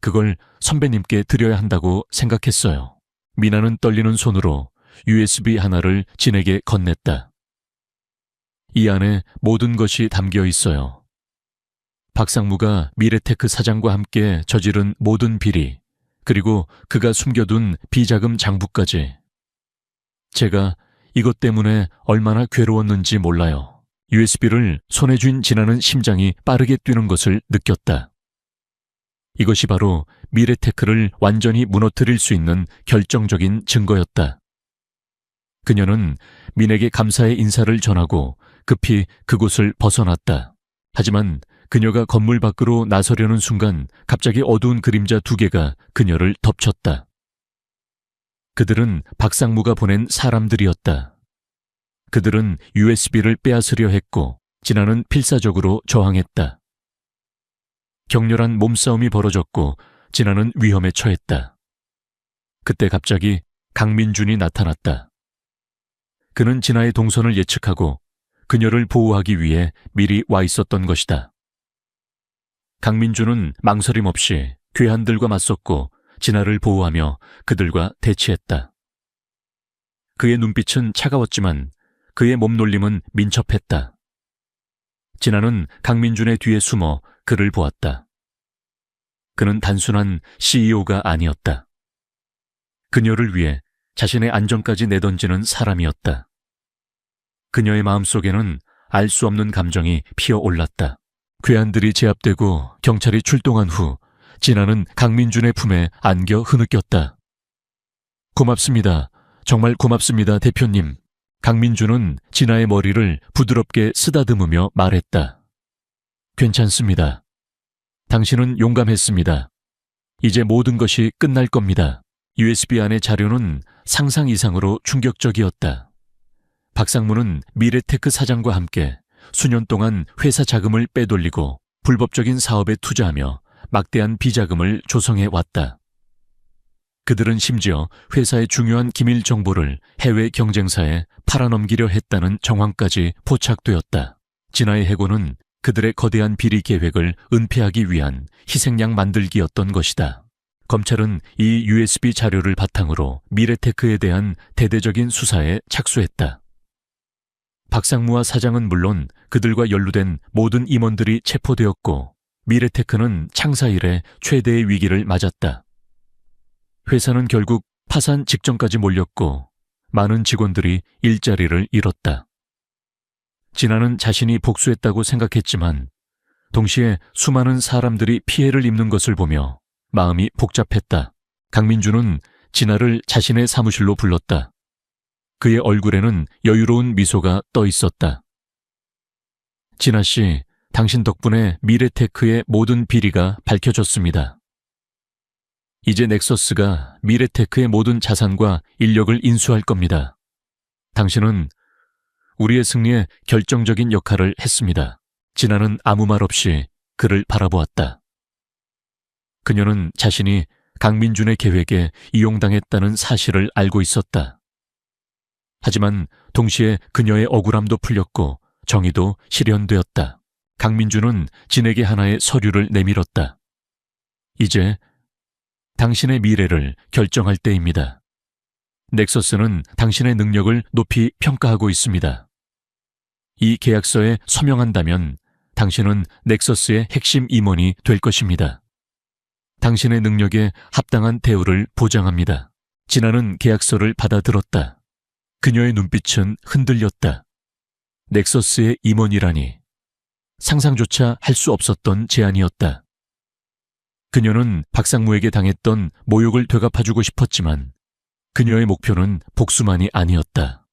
그걸 선배님께 드려야 한다고 생각했어요. 미나는 떨리는 손으로 USB 하나를 진에게 건넸다. 이 안에 모든 것이 담겨 있어요. 박상무가 미래테크 사장과 함께 저지른 모든 비리, 그리고 그가 숨겨둔 비자금 장부까지. 제가 이것 때문에 얼마나 괴로웠는지 몰라요. USB를 손에 쥔 진아는 심장이 빠르게 뛰는 것을 느꼈다. 이것이 바로 미래테크를 완전히 무너뜨릴 수 있는 결정적인 증거였다. 그녀는 민에게 감사의 인사를 전하고 급히 그곳을 벗어났다. 하지만 그녀가 건물 밖으로 나서려는 순간 갑자기 어두운 그림자 두 개가 그녀를 덮쳤다. 그들은 박상무가 보낸 사람들이었다. 그들은 USB를 빼앗으려 했고 진아는 필사적으로 저항했다. 격렬한 몸싸움이 벌어졌고 진아는 위험에 처했다. 그때 갑자기 강민준이 나타났다. 그는 진아의 동선을 예측하고 그녀를 보호하기 위해 미리 와 있었던 것이다. 강민준은 망설임 없이 괴한들과 맞섰고 진아를 보호하며 그들과 대치했다. 그의 눈빛은 차가웠지만 그의 몸놀림은 민첩했다. 진아는 강민준의 뒤에 숨어 그를 보았다. 그는 단순한 CEO가 아니었다. 그녀를 위해 자신의 안전까지 내던지는 사람이었다. 그녀의 마음속에는 알 수 없는 감정이 피어올랐다. 괴한들이 제압되고 경찰이 출동한 후 진아는 강민준의 품에 안겨 흐느꼈다. 고맙습니다. 정말 고맙습니다, 대표님. 강민준은 진아의 머리를 부드럽게 쓰다듬으며 말했다. 괜찮습니다. 당신은 용감했습니다. 이제 모든 것이 끝날 겁니다. USB 안의 자료는 상상 이상으로 충격적이었다. 박상무는 미래테크 사장과 함께 수년 동안 회사 자금을 빼돌리고 불법적인 사업에 투자하며 막대한 비자금을 조성해 왔다. 그들은 심지어 회사의 중요한 기밀 정보를 해외 경쟁사에 팔아넘기려 했다는 정황까지 포착되었다. 진아의 해고는 그들의 거대한 비리 계획을 은폐하기 위한 희생양 만들기였던 것이다. 검찰은 이 USB 자료를 바탕으로 미래테크에 대한 대대적인 수사에 착수했다. 박상무와 사장은 물론 그들과 연루된 모든 임원들이 체포되었고 미래테크는 창사 이래 최대의 위기를 맞았다. 회사는 결국 파산 직전까지 몰렸고 많은 직원들이 일자리를 잃었다. 진아는 자신이 복수했다고 생각했지만 동시에 수많은 사람들이 피해를 입는 것을 보며 마음이 복잡했다. 강민주는 진아를 자신의 사무실로 불렀다. 그의 얼굴에는 여유로운 미소가 떠 있었다. 진아 씨, 당신 덕분에 미래테크의 모든 비리가 밝혀졌습니다. 이제 넥서스가 미래테크의 모든 자산과 인력을 인수할 겁니다. 당신은 우리의 승리에 결정적인 역할을 했습니다. 진아는 아무 말 없이 그를 바라보았다. 그녀는 자신이 강민준의 계획에 이용당했다는 사실을 알고 있었다. 하지만 동시에 그녀의 억울함도 풀렸고 정의도 실현되었다. 강민준은 진에게 하나의 서류를 내밀었다. 이제 당신의 미래를 결정할 때입니다. 넥서스는 당신의 능력을 높이 평가하고 있습니다. 이 계약서에 서명한다면 당신은 넥서스의 핵심 임원이 될 것입니다. 당신의 능력에 합당한 대우를 보장합니다. 진아는 계약서를 받아들었다. 그녀의 눈빛은 흔들렸다. 넥서스의 임원이라니. 상상조차 할 수 없었던 제안이었다. 그녀는 박상무에게 당했던 모욕을 되갚아주고 싶었지만 그녀의 목표는 복수만이 아니었다.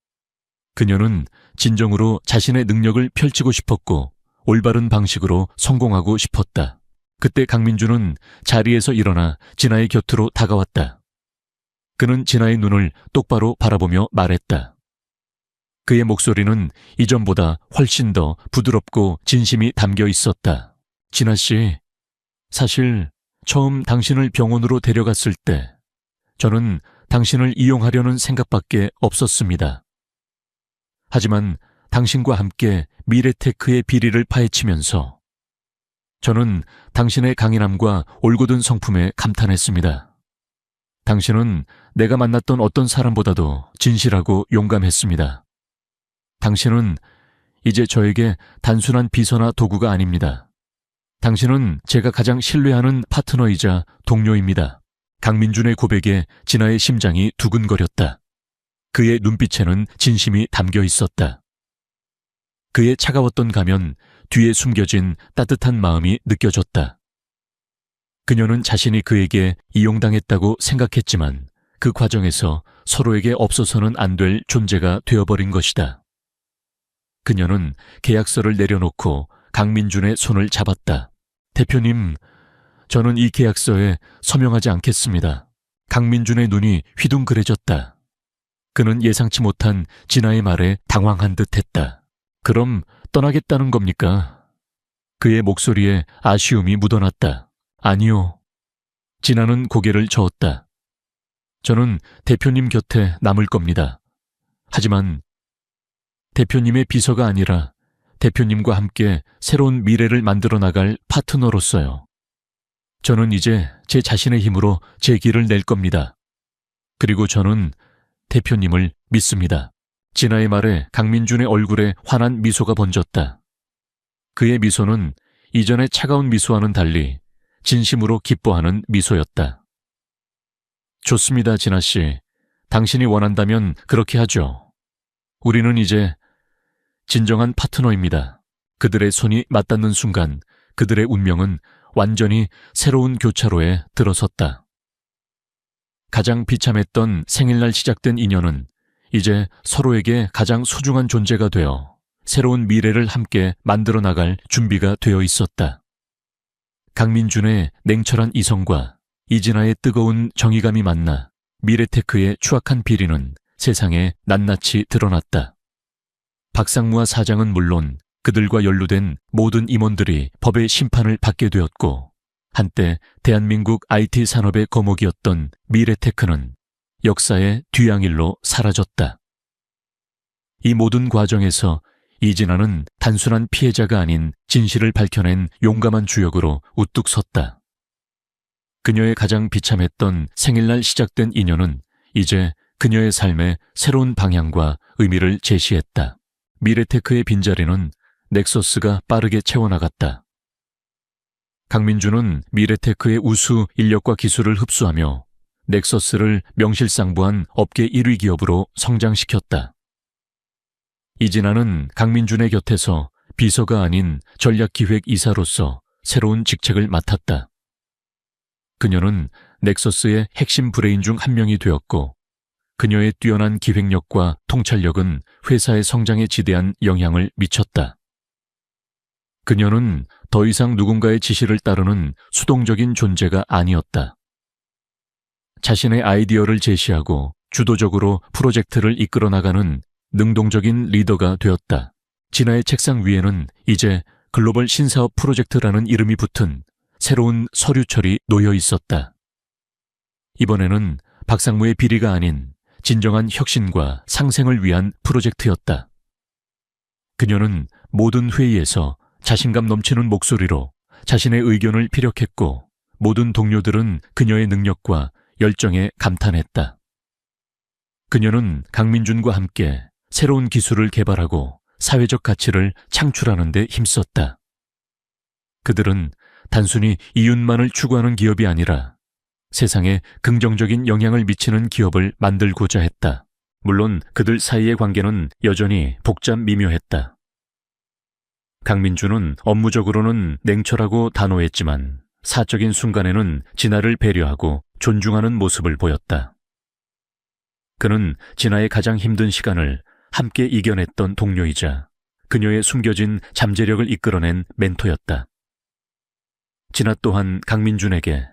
그녀는 진정으로 자신의 능력을 펼치고 싶었고 올바른 방식으로 성공하고 싶었다. 그때 강민준은 자리에서 일어나 진아의 곁으로 다가왔다. 그는 진아의 눈을 똑바로 바라보며 말했다. 그의 목소리는 이전보다 훨씬 더 부드럽고 진심이 담겨 있었다. 진아 씨, 사실 처음 당신을 병원으로 데려갔을 때 저는 당신을 이용하려는 생각밖에 없었습니다. 하지만 당신과 함께 미래테크의 비리를 파헤치면서 저는 당신의 강인함과 올곧은 성품에 감탄했습니다. 당신은 내가 만났던 어떤 사람보다도 진실하고 용감했습니다. 당신은 이제 저에게 단순한 비서나 도구가 아닙니다. 당신은 제가 가장 신뢰하는 파트너이자 동료입니다. 강민준의 고백에 진아의 심장이 두근거렸다. 그의 눈빛에는 진심이 담겨 있었다. 그의 차가웠던 가면 뒤에 숨겨진 따뜻한 마음이 느껴졌다. 그녀는 자신이 그에게 이용당했다고 생각했지만 그 과정에서 서로에게 없어서는 안 될 존재가 되어버린 것이다. 그녀는 계약서를 내려놓고 강민준의 손을 잡았다. 대표님, 저는 이 계약서에 서명하지 않겠습니다. 강민준의 눈이 휘둥그레졌다. 그는 예상치 못한 진아의 말에 당황한 듯했다. 그럼 떠나겠다는 겁니까? 그의 목소리에 아쉬움이 묻어났다. 아니요. 진아는 고개를 저었다. 저는 대표님 곁에 남을 겁니다. 하지만 대표님의 비서가 아니라 대표님과 함께 새로운 미래를 만들어 나갈 파트너로서요. 저는 이제 제 자신의 힘으로 제 길을 낼 겁니다. 그리고 저는 대표님을 믿습니다. 진아의 말에 강민준의 얼굴에 환한 미소가 번졌다. 그의 미소는 이전의 차가운 미소와는 달리 진심으로 기뻐하는 미소였다. 좋습니다, 진아 씨. 당신이 원한다면 그렇게 하죠. 우리는 이제 진정한 파트너입니다. 그들의 손이 맞닿는 순간 그들의 운명은 완전히 새로운 교차로에 들어섰다. 가장 비참했던 생일날 시작된 인연은 이제 서로에게 가장 소중한 존재가 되어 새로운 미래를 함께 만들어 나갈 준비가 되어 있었다. 강민준의 냉철한 이성과 이진아의 뜨거운 정의감이 만나 미래테크의 추악한 비리는 세상에 낱낱이 드러났다. 박상무와 사장은 물론 그들과 연루된 모든 임원들이 법의 심판을 받게 되었고 한때 대한민국 IT 산업의 거목이었던 미래테크는 역사의 뒤양일로 사라졌다. 이 모든 과정에서 이진아는 단순한 피해자가 아닌 진실을 밝혀낸 용감한 주역으로 우뚝 섰다. 그녀의 가장 비참했던 생일날 시작된 인연은 이제 그녀의 삶에 새로운 방향과 의미를 제시했다. 미래테크의 빈자리는 넥서스가 빠르게 채워나갔다. 강민준은 미래테크의 우수 인력과 기술을 흡수하며 넥서스를 명실상부한 업계 1위 기업으로 성장시켰다. 이진아는 강민준의 곁에서 비서가 아닌 전략기획이사로서 새로운 직책을 맡았다. 그녀는 넥서스의 핵심 브레인 중 한 명이 되었고 그녀의 뛰어난 기획력과 통찰력은 회사의 성장에 지대한 영향을 미쳤다. 그녀는 더 이상 누군가의 지시를 따르는 수동적인 존재가 아니었다. 자신의 아이디어를 제시하고 주도적으로 프로젝트를 이끌어 나가는 능동적인 리더가 되었다. 진아의 책상 위에는 이제 글로벌 신사업 프로젝트라는 이름이 붙은 새로운 서류철이 놓여 있었다. 이번에는 박상무의 비리가 아닌 진정한 혁신과 상생을 위한 프로젝트였다. 그녀는 모든 회의에서 자신감 넘치는 목소리로 자신의 의견을 피력했고 모든 동료들은 그녀의 능력과 열정에 감탄했다. 그녀는 강민준과 함께 새로운 기술을 개발하고 사회적 가치를 창출하는 데 힘썼다. 그들은 단순히 이윤만을 추구하는 기업이 아니라 세상에 긍정적인 영향을 미치는 기업을 만들고자 했다. 물론 그들 사이의 관계는 여전히 복잡 미묘했다. 강민준은 업무적으로는 냉철하고 단호했지만 사적인 순간에는 진아를 배려하고 존중하는 모습을 보였다. 그는 진아의 가장 힘든 시간을 함께 이겨냈던 동료이자 그녀의 숨겨진 잠재력을 이끌어낸 멘토였다. 진아 또한 강민준에게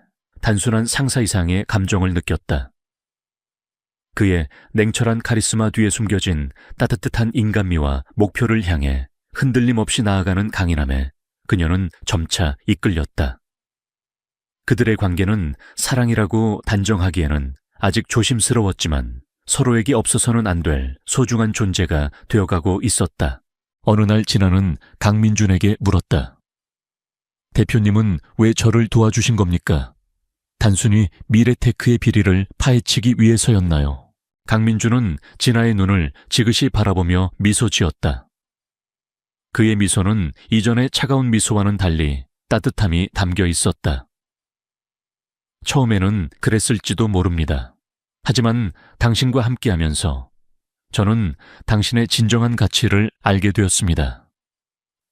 단순한 상사 이상의 감정을 느꼈다. 그의 냉철한 카리스마 뒤에 숨겨진 따뜻한 인간미와 목표를 향해 흔들림 없이 나아가는 강인함에 그녀는 점차 이끌렸다. 그들의 관계는 사랑이라고 단정하기에는 아직 조심스러웠지만 서로에게 없어서는 안 될 소중한 존재가 되어가고 있었다. 어느 날 진아는 강민준에게 물었다. 대표님은 왜 저를 도와주신 겁니까? 단순히 미래테크의 비리를 파헤치기 위해서였나요? 강민준은 진아의 눈을 지그시 바라보며 미소 지었다. 그의 미소는 이전의 차가운 미소와는 달리 따뜻함이 담겨 있었다. 처음에는 그랬을지도 모릅니다. 하지만 당신과 함께하면서 저는 당신의 진정한 가치를 알게 되었습니다.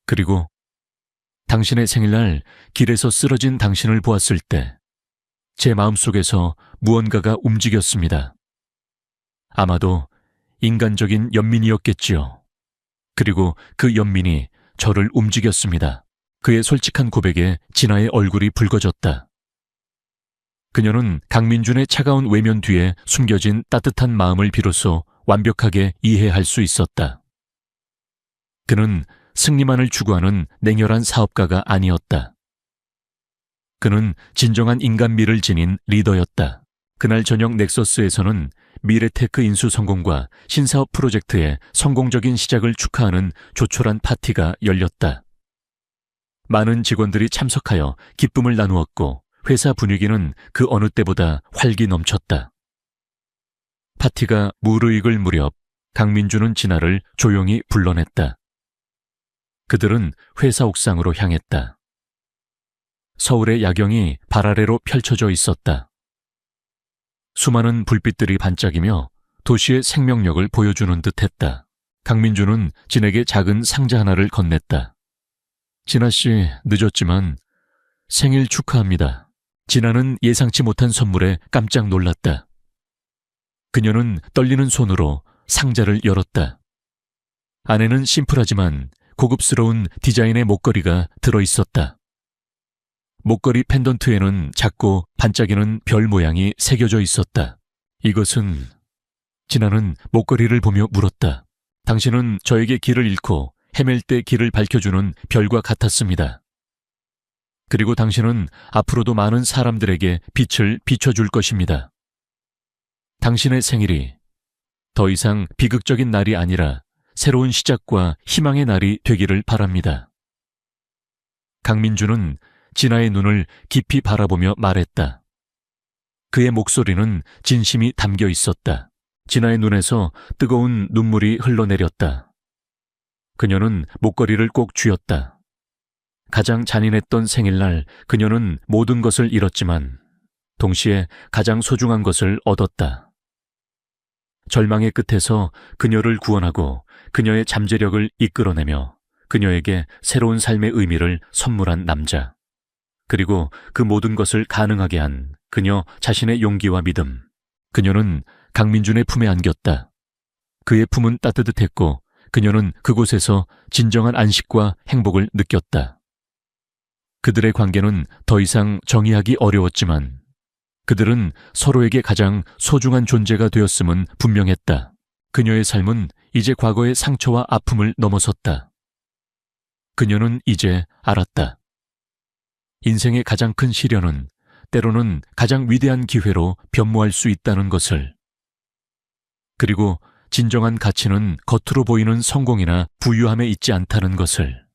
그리고 당신의 생일날 길에서 쓰러진 당신을 보았을 때 제 마음속에서 무언가가 움직였습니다. 아마도 인간적인 연민이었겠지요. 그리고 그 연민이 저를 움직였습니다. 그의 솔직한 고백에 진아의 얼굴이 붉어졌다. 그녀는 강민준의 차가운 외면 뒤에 숨겨진 따뜻한 마음을 비로소 완벽하게 이해할 수 있었다. 그는 승리만을 추구하는 냉혈한 사업가가 아니었다. 그는 진정한 인간미를 지닌 리더였다. 그날 저녁 넥서스에서는 미래테크 인수 성공과 신사업 프로젝트의 성공적인 시작을 축하하는 조촐한 파티가 열렸다. 많은 직원들이 참석하여 기쁨을 나누었고 회사 분위기는 그 어느 때보다 활기 넘쳤다. 파티가 무르익을 무렵 강민준은 진아를 조용히 불러냈다. 그들은 회사 옥상으로 향했다. 서울의 야경이 발 아래로 펼쳐져 있었다. 수많은 불빛들이 반짝이며 도시의 생명력을 보여주는 듯했다. 강민준은 진에게 작은 상자 하나를 건넸다. 진아 씨, 늦었지만 생일 축하합니다. 진아는 예상치 못한 선물에 깜짝 놀랐다. 그녀는 떨리는 손으로 상자를 열었다. 안에는 심플하지만 고급스러운 디자인의 목걸이가 들어있었다. 목걸이 펜던트에는 작고 반짝이는 별 모양이 새겨져 있었다. 이것은... 진아는 목걸이를 보며 물었다. 당신은 저에게 길을 잃고 헤맬 때 길을 밝혀주는 별과 같았습니다. 그리고 당신은 앞으로도 많은 사람들에게 빛을 비춰줄 것입니다. 당신의 생일이 더 이상 비극적인 날이 아니라 새로운 시작과 희망의 날이 되기를 바랍니다. 강민준은 진아의 눈을 깊이 바라보며 말했다. 그의 목소리는 진심이 담겨 있었다. 진아의 눈에서 뜨거운 눈물이 흘러내렸다. 그녀는 목걸이를 꼭 쥐었다. 가장 잔인했던 생일날 그녀는 모든 것을 잃었지만 동시에 가장 소중한 것을 얻었다. 절망의 끝에서 그녀를 구원하고 그녀의 잠재력을 이끌어내며 그녀에게 새로운 삶의 의미를 선물한 남자. 그리고 그 모든 것을 가능하게 한 그녀 자신의 용기와 믿음. 그녀는 강민준의 품에 안겼다. 그의 품은 따뜻했고 그녀는 그곳에서 진정한 안식과 행복을 느꼈다. 그들의 관계는 더 이상 정의하기 어려웠지만 그들은 서로에게 가장 소중한 존재가 되었음은 분명했다. 그녀의 삶은 이제 과거의 상처와 아픔을 넘어섰다. 그녀는 이제 알았다. 인생의 가장 큰 시련은 때로는 가장 위대한 기회로 변모할 수 있다는 것을. 그리고 진정한 가치는 겉으로 보이는 성공이나 부유함에 있지 않다는 것을.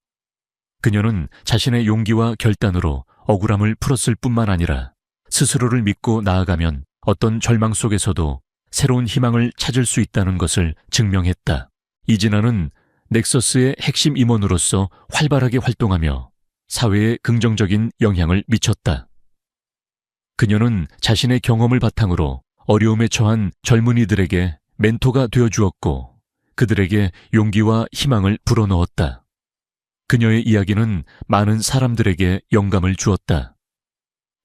그녀는 자신의 용기와 결단으로 억울함을 풀었을 뿐만 아니라 스스로를 믿고 나아가면 어떤 절망 속에서도 새로운 희망을 찾을 수 있다는 것을 증명했다. 이진아는 넥서스의 핵심 임원으로서 활발하게 활동하며 사회에 긍정적인 영향을 미쳤다. 그녀는 자신의 경험을 바탕으로 어려움에 처한 젊은이들에게 멘토가 되어주었고 그들에게 용기와 희망을 불어넣었다. 그녀의 이야기는 많은 사람들에게 영감을 주었다.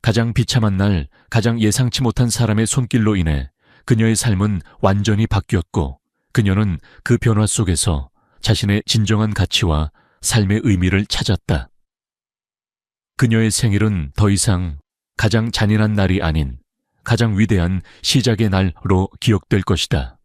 가장 비참한 날, 가장 예상치 못한 사람의 손길로 인해 그녀의 삶은 완전히 바뀌었고 그녀는 그 변화 속에서 자신의 진정한 가치와 삶의 의미를 찾았다. 그녀의 생일은 더 이상 가장 잔인한 날이 아닌 가장 위대한 시작의 날로 기억될 것이다.